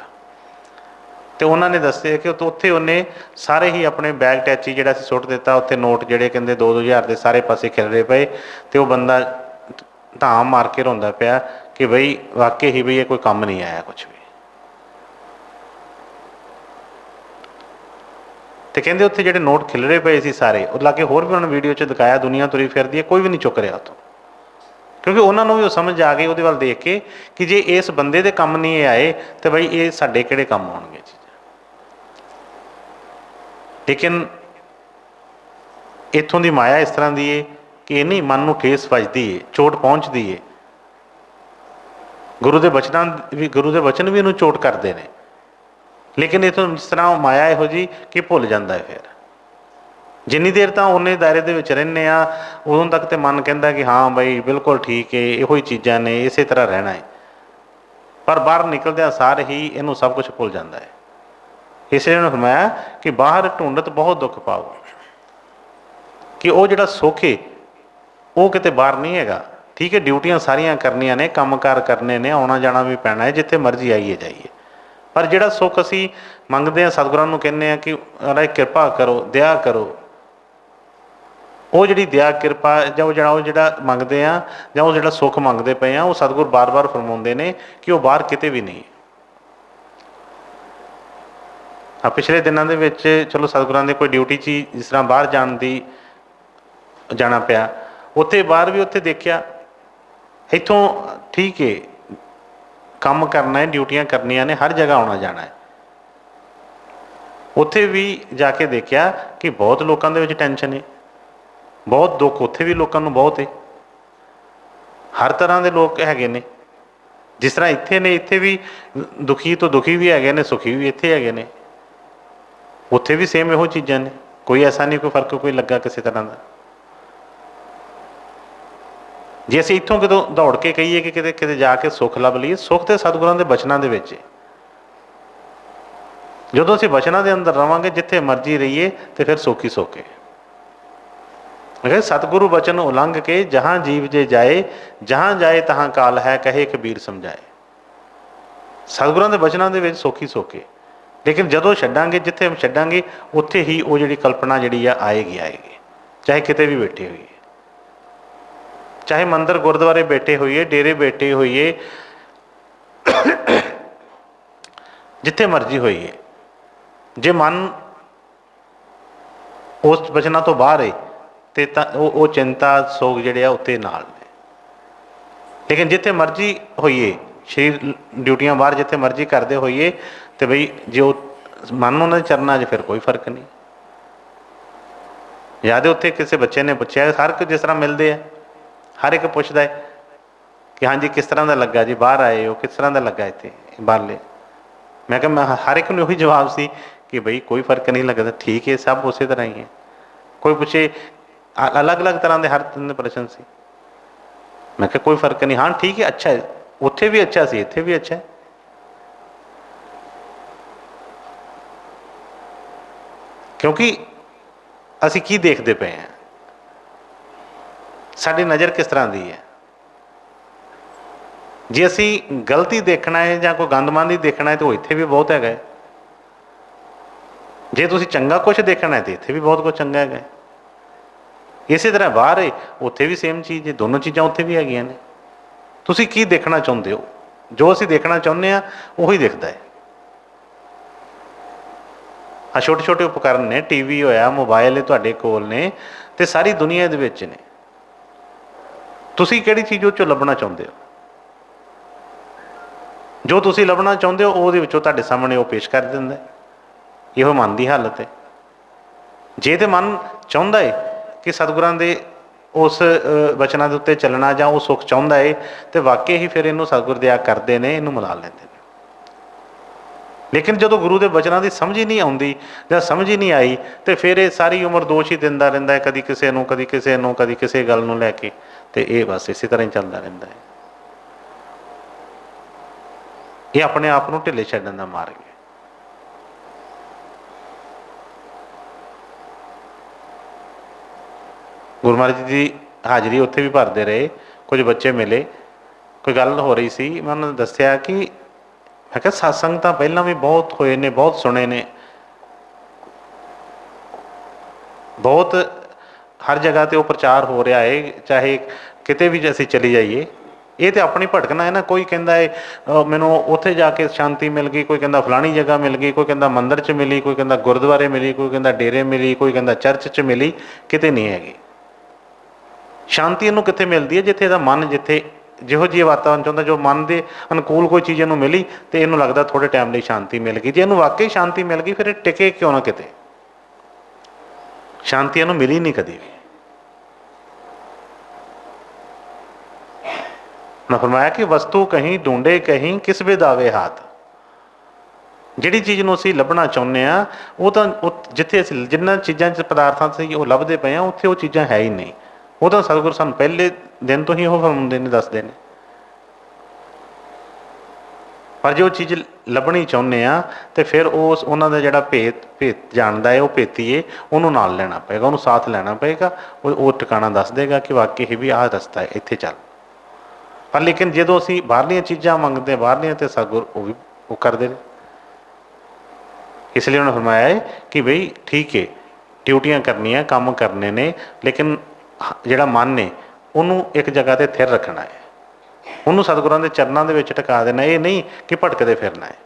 ਅਤੇ ਉਹਨਾਂ ਨੇ ਦੱਸਿਆ ਕਿ ਉੱਥੇ ਉਹਨੇ ਸਾਰੇ ਹੀ ਆਪਣੇ ਬੈਗ ਟੈਚੀ ਜਿਹੜਾ ਸੀ ਸੁੱਟ ਦਿੱਤਾ। ਉੱਥੇ ਨੋਟ ਜਿਹੜੇ ਕਹਿੰਦੇ 2-2 ਹਜ਼ਾਰ ਦੇ ਸਾਰੇ ਪਾਸੇ ਖਿਲਰੇ ਪਏ, ਅਤੇ ਉਹ ਬੰਦਾ ਧਾਮ ਮਾਰ ਕੇ ਰੋਂਦਾ ਪਿਆ ਕਿ ਬਈ ਵਾਕਈ ਹੀ ਬਈ ਇਹ ਕੋਈ ਕੰਮ ਨਹੀਂ ਆਇਆ ਕੁਛ ਵੀ। ਅਤੇ ਕਹਿੰਦੇ ਉੱਥੇ ਜਿਹੜੇ ਨੋਟ ਖਿਲਰੇ ਪਏ ਸੀ ਸਾਰੇ, ਉਹ ਲਾ ਕੇ ਹੋਰ ਵੀ ਉਹਨਾਂ ਨੇ ਵੀਡੀਓ 'ਚ ਦਿਖਾਇਆ, ਦੁਨੀਆ ਤੁਰੀ ਫਿਰਦੀ ਹੈ, ਕੋਈ ਵੀ ਨਹੀਂ ਚੁੱਕ ਰਿਹਾ ਉੱਥੋਂ। ਕਿਉਂਕਿ ਉਹਨਾਂ ਨੂੰ ਵੀ ਉਹ ਸਮਝ ਆ ਗਈ ਉਹਦੇ ਵੱਲ ਦੇਖ ਕੇ ਕਿ ਜੇ ਇਸ ਬੰਦੇ ਦੇ ਕੰਮ ਨਹੀਂ ਇਹ ਆਏ, ਤਾਂ ਬਈ ਇਹ ਸਾਡੇ ਕਿਹੜੇ ਕੰਮ ਆਉਣਗੇ ਚੀਜ਼ਾਂ। ਲੇਕਿਨ ਇੱਥੋਂ ਦੀ ਮਾਇਆ ਇਸ ਤਰ੍ਹਾਂ ਦੀ ਹੈ ਕਿ ਇਹ ਨਹੀਂ, ਮਨ ਨੂੰ ਠੇਸ ਵੱਜਦੀ ਹੈ, ਚੋਟ ਪਹੁੰਚਦੀ ਹੈ। ਗੁਰੂ ਦੇ ਬਚਨ ਵੀ ਇਹਨੂੰ ਚੋਟ ਕਰਦੇ ਨੇ। ਲੇਕਿਨ ਇੱਥੋਂ ਜਿਸ ਤਰ੍ਹਾਂ ਮਾਇਆ ਇਹੋ ਜਿਹੀ ਕਿ ਭੁੱਲ ਜਾਂਦਾ ਹੈ। ਫਿਰ ਜਿੰਨੀ ਦੇਰ ਤਾਂ ਉਹਨੇ ਦਾਇਰੇ ਦੇ ਵਿੱਚ ਰਹਿੰਦੇ ਆ, ਉਦੋਂ ਤੱਕ ਤਾਂ ਮਨ ਕਹਿੰਦਾ ਕਿ ਹਾਂ ਬਈ ਬਿਲਕੁਲ ਠੀਕ ਹੈ, ਇਹੋ ਹੀ ਚੀਜ਼ਾਂ ਨੇ, ਇਸੇ ਤਰ੍ਹਾਂ ਰਹਿਣਾ ਹੈ। ਪਰ ਬਾਹਰ ਨਿਕਲਦਿਆਂ ਸਾਰ ਹੀ ਇਹਨੂੰ ਸਭ ਕੁਝ ਭੁੱਲ ਜਾਂਦਾ ਹੈ। ਇਸ ਲਈ ਉਹਨੂੰ ਫਰਮਾਇਆ ਕਿ ਬਾਹਰ ਢੂੰਡਤ ਬਹੁਤ ਦੁੱਖ ਪਾਓ, ਕਿ ਉਹ ਜਿਹੜਾ ਸੁੱਖ ਹੈ ਉਹ ਕਿਤੇ ਬਾਹਰ ਨਹੀਂ ਹੈਗਾ। ਠੀਕ ਹੈ, ਡਿਊਟੀਆਂ ਸਾਰੀਆਂ ਕਰਨੀਆਂ ਨੇ, ਕੰਮਕਾਰ ਕਰਨੇ ਨੇ, ਆਉਣਾ ਜਾਣਾ ਵੀ ਪੈਣਾ ਹੈ, ਜਿੱਥੇ ਮਰਜ਼ੀ ਆਈਏ ਜਾਈਏ। ਪਰ ਜਿਹੜਾ ਸੁੱਖ ਅਸੀਂ ਮੰਗਦੇ ਹਾਂ, ਸਤਿਗੁਰਾਂ ਨੂੰ ਕਹਿੰਦੇ ਹਾਂ ਕਿ ਮਹਾਰਾਜ ਕਿਰਪਾ ਕਰੋ, ਦਇਆ ਕਰੋ, ਉਹ ਜਿਹੜੀ ਦਇਆ ਕਿਰਪਾ ਜਾਂ ਉਹ ਜਿਹੜਾ ਮੰਗਦੇ ਆ, ਜਾਂ ਉਹ ਜਿਹੜਾ ਸੁੱਖ ਮੰਗਦੇ ਪਏ ਆ, ਉਹ ਸਤਿਗੁਰ ਬਾਰ-ਬਾਰ ਫਰਮਾਉਂਦੇ ਨੇ ਕਿ ਉਹ ਬਾਹਰ ਕਿਤੇ ਵੀ ਨਹੀਂ। ਹਾਂ, ਪਿਛਲੇ ਦਿਨਾਂ ਦੇ ਵਿੱਚ ਚਲੋ ਸਤਿਗੁਰਾਂ ਦੇ ਕੋਈ ਡਿਊਟੀ 'ਚ ਹੀ ਜਿਸ ਤਰ੍ਹਾਂ ਬਾਹਰ ਜਾਣਾ ਪਿਆ, ਉੱਥੇ ਬਾਹਰ ਵੀ ਉੱਥੇ ਦੇਖਿਆ ਇੱਥੋਂ ਠੀਕ ਹੈ, ਕੰਮ ਕਰਨਾ ਹੈ, ਡਿਊਟੀਆਂ ਕਰਨੀਆਂ ਨੇ, ਹਰ ਜਗ੍ਹਾ ਆਉਣਾ ਜਾਣਾ ਹੈ। ਉੱਥੇ ਵੀ ਜਾ ਕੇ ਦੇਖਿਆ ਕਿ ਬਹੁਤ ਲੋਕਾਂ ਦੇ ਵਿੱਚ ਟੈਨਸ਼ਨ ਹੈ, ਬਹੁਤ ਦੁੱਖ ਉੱਥੇ ਵੀ ਲੋਕਾਂ ਨੂੰ ਬਹੁਤ ਹੈ, ਹਰ ਤਰ੍ਹਾਂ ਦੇ ਲੋਕ ਹੈਗੇ ਨੇ। ਜਿਸ ਤਰ੍ਹਾਂ ਇੱਥੇ ਨੇ, ਇੱਥੇ ਵੀ ਦੁਖੀ ਤੋਂ ਦੁਖੀ ਵੀ ਹੈਗੇ ਨੇ, ਸੁਖੀ ਵੀ ਇੱਥੇ ਹੈਗੇ ਨੇ। ਉੱਥੇ ਵੀ ਸੇਮ ਇਹੋ ਚੀਜ਼ਾਂ ਨੇ, ਕੋਈ ਐਸਾ ਨਹੀਂ ਕੋਈ ਫਰਕ ਕੋਈ ਲੱਗਾ ਕਿਸੇ ਤਰ੍ਹਾਂ ਦਾ। ਜੇ ਅਸੀਂ ਇੱਥੋਂ ਕਿਤੋਂ ਦੌੜ ਕੇ ਕਹੀਏ ਕਿ ਕਿਤੇ ਕਿਤੇ ਜਾ ਕੇ ਸੁੱਖ ਲੱਭ ਲਈਏ, ਸੁੱਖ ਤੇ ਸਤਿਗੁਰਾਂ ਦੇ ਬਚਨਾਂ ਦੇ ਵਿੱਚ ਹੈ। ਜਦੋਂ ਅਸੀਂ ਬਚਨਾਂ ਦੇ ਅੰਦਰ ਰਵਾਂਗੇ, ਜਿੱਥੇ ਮਰਜ਼ੀ ਰਹੀਏ, ਤੇ ਫਿਰ ਸੁੱਖ ਹੀ ਸੁੱਖ ਹੈ। ਸਤਿਗੁਰੂ ਬਚਨ ਉਲੰਘ ਕੇ ਜਹਾਂ ਜੀਵ ਜੇ ਜਾਏ, ਜਹਾਂ ਜਾਏ ਤਹਾਂ ਕਾਲ ਹੈ, ਕਹੇ ਕਬੀਰ ਸਮਝਾਏ। ਸਤਿਗੁਰਾਂ ਦੇ ਬਚਨਾਂ ਦੇ ਵਿੱਚ ਸੁੱਖ ਹੀ ਸੁੱਖ ਹੈ। ਲੇਕਿਨ ਜਦੋਂ ਛੱਡਾਂਗੇ, ਜਿੱਥੇ ਛੱਡਾਂਗੇ, ਉੱਥੇ ਹੀ ਉਹ ਜਿਹੜੀ ਕਲਪਨਾ ਜਿਹੜੀ ਆ ਆਏਗੀ, ਚਾਹੇ ਕਿਤੇ ਵੀ ਬੈਠੇ ਹੋਈਏ, ਚਾਹੇ ਮੰਦਿਰ ਗੁਰਦੁਆਰੇ ਬੈਠੇ ਹੋਈਏ, ਡੇਰੇ ਬੈਠੇ ਹੋਈਏ, ਜਿੱਥੇ ਮਰਜ਼ੀ ਹੋਈਏ। ਜੇ ਮਨ ਉਸ ਬਚਨਾਂ ਤੋਂ ਬਾਹਰ ਹੈ ਤੇ ਤਾਂ ਉਹ ਚਿੰਤਾ ਸੋਗ ਜਿਹੜੇ ਆ ਉੱਤੇ ਨਾਲ ਨੇ। ਲੇਕਿਨ ਜਿੱਥੇ ਮਰਜ਼ੀ ਹੋਈਏ, ਸਰੀਰ ਡਿਊਟੀਆਂ ਬਾਹਰ ਜਿੱਥੇ ਮਰਜ਼ੀ ਕਰਦੇ ਹੋਈਏ, ਤੇ ਬਈ ਜੇ ਉਹ ਮਨ ਉਹਨਾਂ ਦੇ ਚਰਨਾਂ 'ਚ, ਫਿਰ ਕੋਈ ਫਰਕ ਨਹੀਂ। ਯਾਦ ਉੱਥੇ ਕਿਸੇ ਬੱਚੇ ਨੇ ਪੁੱਛਿਆ, ਹਰ ਇੱਕ ਜਿਸ ਤਰ੍ਹਾਂ ਮਿਲਦੇ ਆ, ਹਰ ਇੱਕ ਪੁੱਛਦਾ ਹੈ ਕਿ ਹਾਂਜੀ ਕਿਸ ਤਰ੍ਹਾਂ ਦਾ ਲੱਗਾ ਜੀ, ਬਾਹਰ ਆਏ ਹੋ, ਕਿਸ ਤਰ੍ਹਾਂ ਦਾ ਲੱਗਾ ਇੱਥੇ ਬਾਹਰਲੇ। ਮੈਂ ਕਿਹਾ ਮੈਂ ਹਰ ਇੱਕ ਨੂੰ ਉਹੀ ਜਵਾਬ ਸੀ ਕਿ ਬਈ ਕੋਈ ਫਰਕ ਨਹੀਂ ਲੱਗਦਾ, ਠੀਕ ਹੈ, ਸਭ ਉਸੇ ਤਰ੍ਹਾਂ ਹੀ ਹੈ। ਕੋਈ ਪੁੱਛੇ, ਅਲੱਗ ਅਲੱਗ ਤਰ੍ਹਾਂ ਦੇ ਹਰ ਤਰ੍ਹਾਂ ਦੇ ਪ੍ਰਸ਼ਨ ਸੀ। ਮੈਂ ਕਿਹਾ ਕੋਈ ਫਰਕ ਨਹੀਂ, ਹਾਂ ਠੀਕ ਹੈ, ਅੱਛਾ ਹੈ, ਉੱਥੇ ਵੀ ਅੱਛਾ ਸੀ, ਇੱਥੇ ਵੀ ਅੱਛਾ ਹੈ। ਕਿਉਂਕਿ ਅਸੀਂ ਕੀ ਦੇਖਦੇ ਪਏ ਹਾਂ, ਸਾਡੀ ਨਜ਼ਰ ਕਿਸ ਤਰ੍ਹਾਂ ਦੀ ਹੈ। ਜੇ ਅਸੀਂ ਗਲਤੀ ਦੇਖਣਾ ਹੈ ਜਾਂ ਕੋਈ ਗੰਦਮੰਦ ਹੀ ਦੇਖਣਾ ਹੈ, ਤਾਂ ਉਹ ਇੱਥੇ ਵੀ ਬਹੁਤ ਹੈਗਾ। ਜੇ ਤੁਸੀਂ ਚੰਗਾ ਕੁਛ ਦੇਖਣਾ ਹੈ, ਤਾਂ ਇੱਥੇ ਵੀ ਬਹੁਤ ਕੁਛ ਚੰਗਾ ਹੈਗਾ। ਇਸੇ ਤਰ੍ਹਾਂ ਬਾਹਰ ਹੈ, ਉੱਥੇ ਵੀ ਸੇਮ ਚੀਜ਼ ਹੈ, ਦੋਨੋਂ ਚੀਜ਼ਾਂ ਉੱਥੇ ਵੀ ਹੈਗੀਆਂ ਨੇ। ਤੁਸੀਂ ਕੀ ਦੇਖਣਾ ਚਾਹੁੰਦੇ ਹੋ? ਜੋ ਅਸੀਂ ਦੇਖਣਾ ਚਾਹੁੰਦੇ ਹਾਂ ਉਹੀ ਦਿਖਦਾ ਹੈ। ਆਹ ਛੋਟੇ ਛੋਟੇ ਉਪਕਰਨ ਨੇ, TV ਹੋਇਆ, ਮੋਬਾਇਲ ਤੁਹਾਡੇ ਕੋਲ ਨੇ, ਤੇ ਸਾਰੀ ਦੁਨੀਆ ਦੇ ਵਿੱਚ ਨੇ। ਤੁਸੀਂ ਕਿਹੜੀ ਚੀਜ਼ ਉਹ 'ਚੋਂ ਲੱਭਣਾ ਚਾਹੁੰਦੇ ਹੋ? ਜੋ ਤੁਸੀਂ ਲੱਭਣਾ ਚਾਹੁੰਦੇ ਹੋ, ਉਹਦੇ ਵਿੱਚੋਂ ਤੁਹਾਡੇ ਸਾਹਮਣੇ ਉਹ ਪੇਸ਼ ਕਰ ਦਿੰਦਾ। ਇਹੋ ਮਨ ਦੀ ਹਾਲਤ ਹੈ। ਜੇ ਤਾਂ ਮਨ ਚਾਹੁੰਦਾ ਹੈ ਕਿ ਸਤਿਗੁਰਾਂ ਦੇ ਉਸ ਬਚਨਾਂ ਦੇ ਉੱਤੇ ਚੱਲਣਾ, ਜਾਂ ਉਹ ਸੁੱਖ ਚਾਹੁੰਦਾ ਹੈ, ਤੇ ਵਾਕਈ ਹੀ ਫਿਰ ਇਹਨੂੰ ਸਤਿਗੁਰ ਦਿਆ ਕਰਦੇ ਨੇ, ਇਹਨੂੰ ਮਿਲਾ ਲੈਂਦੇ ਨੇ। ਲੇਕਿਨ ਜਦੋਂ ਗੁਰੂ ਦੇ ਬਚਨਾਂ ਦੀ ਸਮਝ ਹੀ ਨਹੀਂ ਆਉਂਦੀ, ਜਾਂ ਸਮਝ ਹੀ ਨਹੀਂ ਆਈ, ਤੇ ਫਿਰ ਇਹ ਸਾਰੀ ਉਮਰ ਦੋਸ਼ ਹੀ ਦਿੰਦਾ ਰਹਿੰਦਾ ਹੈ, ਕਦੀ ਕਿਸੇ ਨੂੰ, ਕਦੀ ਕਿਸੇ ਨੂੰ, ਕਦੀ ਕਿਸੇ ਗੱਲ ਨੂੰ ਲੈ ਕੇ, ਤੇ ਇਹ ਬਸ ਇਸੇ ਤਰ੍ਹਾਂ ਹੀ ਚੱਲਦਾ ਰਹਿੰਦਾ ਹੈ। ਇਹ ਆਪਣੇ ਆਪ ਨੂੰ ਢਿੱਲੇ ਛੱਡਣ ਦਾ ਮਾਰਗ ਹੈ। ਗੁਰੂ ਮਹਾਰਾਜ ਜੀ ਦੀ ਹਾਜ਼ਰੀ ਉੱਥੇ ਵੀ ਭਰਦੇ ਰਹੇ। ਕੁਝ ਬੱਚੇ ਮਿਲੇ, ਕੋਈ ਗੱਲ ਹੋ ਰਹੀ ਸੀ, ਮੈਂ ਉਹਨਾਂ ਨੂੰ ਦੱਸਿਆ ਕਿ ਮੈਂ ਕਿਹਾ ਸਤਸੰਗ ਤਾਂ ਪਹਿਲਾਂ ਵੀ ਬਹੁਤ ਹੋਏ ਨੇ, ਬਹੁਤ ਸੁਣੇ ਨੇ, ਬਹੁਤ ਹਰ ਜਗ੍ਹਾ 'ਤੇ ਉਹ ਪ੍ਰਚਾਰ ਹੋ ਰਿਹਾ ਹੈ, ਚਾਹੇ ਕਿਤੇ ਵੀ ਅਸੀਂ ਚਲੀ ਜਾਈਏ। ਇਹ ਤਾਂ ਆਪਣੀ ਭਟਕਣਾ ਹੈ ਨਾ। ਕੋਈ ਕਹਿੰਦਾ ਹੈ ਮੈਨੂੰ ਉੱਥੇ ਜਾ ਕੇ ਸ਼ਾਂਤੀ ਮਿਲ ਗਈ, ਕੋਈ ਕਹਿੰਦਾ ਫਲਾਣੀ ਜਗ੍ਹਾ ਮਿਲ ਗਈ, ਕੋਈ ਕਹਿੰਦਾ ਮੰਦਿਰ 'ਚ ਮਿਲੀ, ਕੋਈ ਕਹਿੰਦਾ ਗੁਰਦੁਆਰੇ ਮਿਲੀ, ਕੋਈ ਕਹਿੰਦਾ ਡੇਰੇ ਮਿਲੀ, ਕੋਈ ਕਹਿੰਦਾ ਚਰਚ 'ਚ ਮਿਲੀ। ਕਿਤੇ ਨਹੀਂ ਹੈਗੀ ਸ਼ਾਂਤੀ। ਇਹਨੂੰ ਕਿੱਥੇ ਮਿਲਦੀ ਹੈ? ਜਿੱਥੇ ਇਹਦਾ ਮਨ, ਜਿੱਥੇ ਜਿਹੋ ਜਿਹੀ ਵਾਤਾਵਰਨ ਚਾਹੁੰਦਾ, ਜੋ ਮਨ ਦੇ ਅਨੁਕੂਲ ਕੋਈ ਚੀਜ਼ ਇਹਨੂੰ ਮਿਲੀ, ਤੇ ਇਹਨੂੰ ਲੱਗਦਾ ਥੋੜ੍ਹੇ ਟਾਈਮ ਲਈ ਸ਼ਾਂਤੀ ਮਿਲ ਗਈ। ਜੇ ਇਹਨੂੰ ਵਾਕਈ ਸ਼ਾਂਤੀ ਮਿਲ ਗਈ, ਫਿਰ ਇਹ ਟਿਕੇ ਕਿਉਂ ਨਾ ਕਿਤੇ। ਸ਼ਾਂਤੀ ਇਹਨੂੰ ਮਿਲੀ ਨਹੀਂ ਕਦੀ ਵੀ। ਮੈਂ ਫਰਮਾਇਆ ਕਿ ਵਸਤੂ ਕਹੀਂ ਢੂੰਡੇ ਕਹੀਂ, ਕਿਸ ਵਿਦਾਵੇ ਹਾਥ। ਜਿਹੜੀ ਚੀਜ਼ ਨੂੰ ਅਸੀਂ ਲੱਭਣਾ ਚਾਹੁੰਦੇ ਹਾਂ, ਉਹ ਤਾਂ ਜਿੱਥੇ ਅਸੀਂ ਜਿੰਨਾਂ ਚੀਜ਼ਾਂ 'ਚ ਪਦਾਰਥਾਂ 'ਚ ਉਹ ਲੱਭਦੇ ਪਏ ਹਾਂ, ਉੱਥੇ ਉਹ ਚੀਜ਼ਾਂ ਹੈ ਹੀ ਨਹੀਂ। ਉਹ ਤਾਂ ਸਤਿਗੁਰੂ ਸਾਨੂੰ ਪਹਿਲੇ ਦਿਨ ਤੋਂ ਹੀ ਉਹ ਫਰਮਾਉਂਦੇ ਨੇ, ਦੱਸਦੇ ਨੇ। ਪਰ ਜੇ ਉਹ ਚੀਜ਼ ਲੱਭਣੀ ਚਾਹੁੰਦੇ ਹਾਂ, ਤਾਂ ਫਿਰ ਉਹਨਾਂ ਦਾ ਜਿਹੜਾ ਭੇਤ ਜਾਣਦਾ ਹੈ, ਉਹ ਭੇਤੀਏ, ਉਹਨੂੰ ਨਾਲ ਲੈਣਾ ਪਏਗਾ, ਉਹਨੂੰ ਸਾਥ ਲੈਣਾ ਪਏਗਾ। ਉਹ ਟਿਕਾਣਾ ਦੱਸ ਦੇਗਾ ਕਿ ਵਾਕਈ ਹੀ ਵੀ ਆਹ ਰਸਤਾ ਹੈ, ਇੱਥੇ ਚੱਲ। ਪਰ ਲੇਕਿਨ ਜਦੋਂ ਅਸੀਂ ਬਾਹਰਲੀਆਂ ਚੀਜ਼ਾਂ ਮੰਗਦੇ, ਬਾਹਰਲੀਆਂ, ਤੇ ਸਤਿਗੁਰ ਉਹ ਕਰਦੇ ਨੇ। ਇਸ ਲਈ ਉਹਨੇ ਫਰਮਾਇਆ ਹੈ ਕਿ ਬਈ ਠੀਕ ਹੈ, ਡਿਊਟੀਆਂ ਕਰਨੀਆਂ, ਕੰਮ ਕਰਨੇ ਨੇ, ਲੇਕਿਨ ਜਿਹੜਾ ਮਨ ਨੇ ਉਹਨੂੰ ਇੱਕ ਜਗ੍ਹਾ 'ਤੇ ਥਿਰ ਰੱਖਣਾ ਹੈ, ਉਹਨੂੰ ਸਤਿਗੁਰਾਂ ਦੇ ਚਰਨਾਂ ਦੇ ਵਿੱਚ ਟਿਕਾ ਦੇਣਾ। ਇਹ ਨਹੀਂ ਕਿ ਭਟਕਦੇ ਫਿਰਨਾ ਹੈ।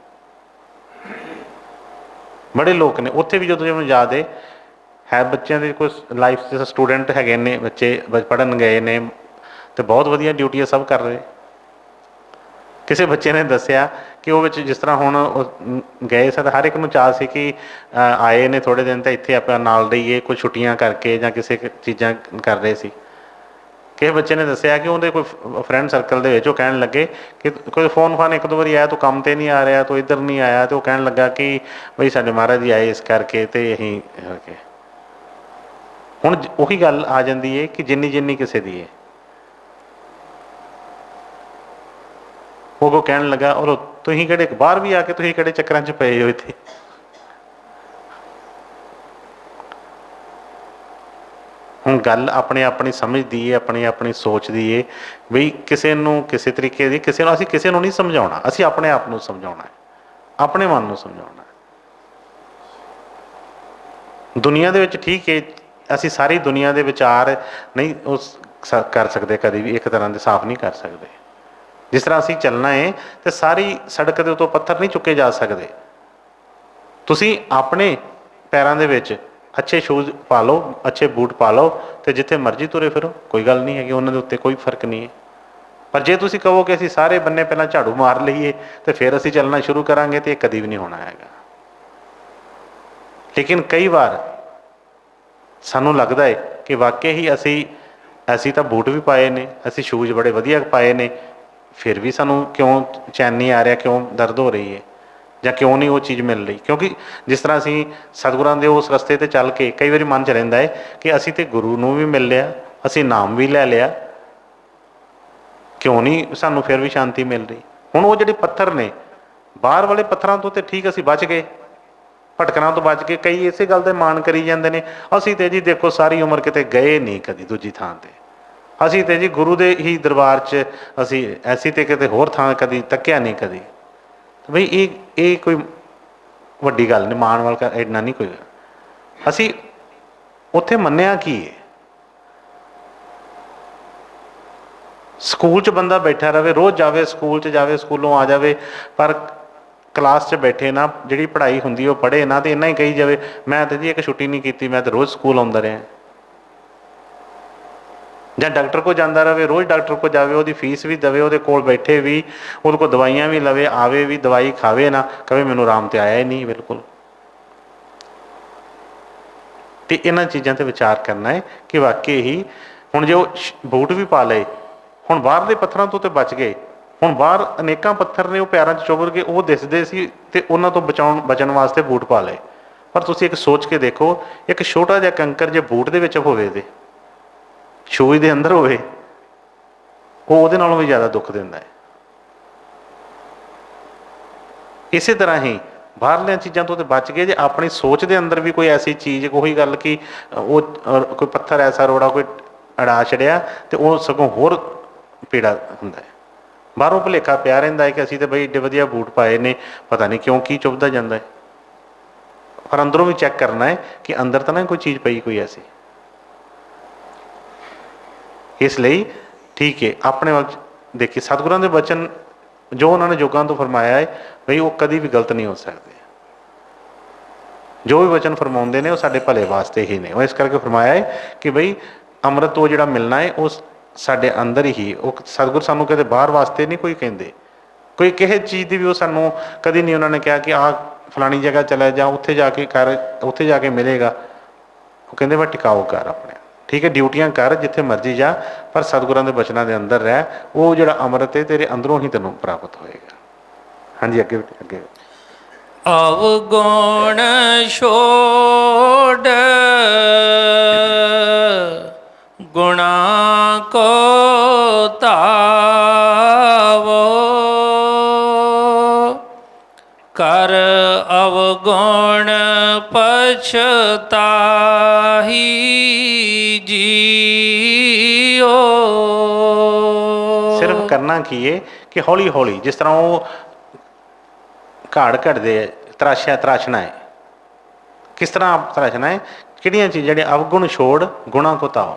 बड़े लोग ने उत्थे भी जो तुझे मैनूं याद है बच्चों के कोई लाइफ से स्टूडेंट है ने बच्चे पढ़न गए ने तो बहुत वधिया ड्यूटियां सब कर रहे। किसी बच्चे ने दसिया कि वो जिस तरह हुण गए स हर एक नूं चाह सी कि आए ने थोड़े दिन तो इत्थे आपां नाल रहीए कुछ छुट्टियां करके जां किसी चीज़ां कर रहे सी। किसी बच्चे ने दसिया कि उन्हें कोई फ्रेंड सर्कल के विच कह लगे कि कोई फोन फान एक दो बारी आया तो काम तो नहीं आ रहा तो इधर नहीं आया तो कह लगा कि बई साडे महाराज जी आए इस करके तो अहीं हुण उही गल आ जाती है कि जिन्नी जिन्नी किसी दी है वो कह लगा और तुसीं किहड़े बाहर भी आके तुसीं किहड़े चक्करां च पए हो इत्थे। हुण गल अपने अपनी समझ दी है अपनी अपनी सोच दी है बई किसी नूं किसी तरीके दी किसी नूं असीं किसी नूं नहीं समझाउणा असीं अपने आप नूं समझाउणा है अपने मन नूं समझाउणा है। दुनिया दे विच ठीक है असीं सारी दुनिया दे विचार नहीं उस कर सकते कभी भी एक तरह के साफ नहीं कर सकते। जिस तरह असीं चलना है तो सारी सड़क के उत्तों पत्थर नहीं चुके जा सकते। तुसीं अपने पैरों दे विच अच्छे शूज़ पा लो अच्छे बूट पा लो तो जिथे मर्जी तुरे फिरो कोई गल नहीं है उन्होंने उत्ते कोई फर्क नहीं है। पर जे तुसीं कहो कि असीं सारे बन्ने पहलां झाड़ू मार लईए तो फिर असीं चलना शुरू करांगे तो यह कभी भी नहीं होना हैगा। लेकिन कई बार सानू लगता है कि वाकई ही असीं तो बूट भी पाए ने असीं शूज़ बड़े वधिया पाए ने फिर भी सानू क्यों चैन नहीं आ रहा क्यों दर्द हो रही है ਜਾਂ क्यों नहीं वो चीज़ मिल रही। क्योंकि जिस तरह असीं सतगुरां दे उस रस्ते ते चल के कई बार मन च रहिंदा है कि असीं ते गुरु नूं भी मिल लिया असीं नाम भी लै लिया क्यों नहीं सानू फिर भी शांति मिल रही। हुण वो जिहड़े पत्थर ने बाहर वाले पत्थरां तो ठीक असीं बच गए भटकना तो बच गए। कई इसे गल ते मान करी जांदे ने असीं ते जी देखो सारी उम्र किते गए नहीं कदी दूजी थां ते असीं ते जी गुरु दे ही दरबार च असीं ते किते होर थां कदी तक्किया नहीं कदी। बई ये कोई वड्डी गल नहीं मान वाला इन्ना नहीं कोई असी उत्थे मन्निया की है। स्कूल च बंदा बैठा रहे रोज़ जावे स्कूल च जावे स्कूलों आ जाए पर क्लास च बैठे ना जिहड़ी पढ़ाई हुंदी वो पढ़े ना तो इन्ना ही कही जाए मैं तो जी एक छुट्टी नहीं की मैं तो रोज़ स्कूल आउंदा रहा। ਜਾਂ डॉक्टर को जाता रहे रोज़ डॉक्टर को जाए वो फीस भी दवे वो कोल बैठे भी वो को दवाइयाँ भी लवे आवे भी दवाई खावे ना कहे मैनू आराम तो आया ही नहीं बिल्कुल। तो इन्होंने चीज़ों पर विचार करना है कि वाकई ही हुण जो बूट भी पा लए हुण बाहरले पत्थरों तो बच गए हुण बाहर अनेकों पत्थर ने वो पैरों च चुभ के वो दिसते सी ते उन्हां तो बचन वास्ते बूट पा लए। पर तुसीं एक सोच के देखो एक छोटा जिहा कंकर जे बूट दे विच होवे ते शूज़ के अंदर होवे वो उहदे नालों भी ज़्यादा दुख दिंदा है। इस तरह ही बाहरलियां चीज़ों तो बच गए जे अपनी सोच के अंदर भी कोई ऐसी चीज़ कोई गल कि वो कोई पत्थर ऐसा रोड़ा कोई अड़ा छड़िया तो वो सगों होर पीड़ा हुंदा है। बाहरों भुलेखा पिया रहिंदा है कि असीं तो बई एडे वधिया बूट पाए ने पता नहीं क्यों की चुभदा जांदा है। पर अंदरों भी चैक करना है कि अंदर तो ना कोई चीज़ पई कोई ऐसी। इसलिए ठीक है अपने वाल देखिए सतगुरां दे वचन जो उन्होंने युगों तो फरमाया है बई वो कभी भी गलत नहीं हो सकते। जो भी वचन फरमाउंदे ने वो साडे भले वास्ते ही ने। वो इस करके फरमाया है कि बई अमृत वो जिहड़ा मिलना है उस साडे अंदर ही वो सतगुर सानू कदे बाहर वास्ते नहीं कोई कहिंदे कोई किसी चीज़ की भी वो सानू कभी नहीं उन्होंने कहा कि आ फलानी जगह चला जा उत्थे जाके कर उत्थे जाके मिलेगा। वो कहते मैं टिकाओ कर अपने ठीक है ड्यूटियां कर जिथे मर्जी जा पर सतगुरां दे बचनां दे अंदर रह वो जिहड़ा अमृत है तेरे अंदरों ही तेनों प्राप्त होएगा। हाँ जी अगे अगे अवगुण छोड़ गुणा को तावो कर अवगुण पछताही जियो। सिर्फ करना की है कि हौली हौली जिस तरह वो घाड़ घटते तराशना है किस तरह तराशना है किहड़ियां चीज़ां जिहड़े अवगुण छोड़ गुणा को ताओ।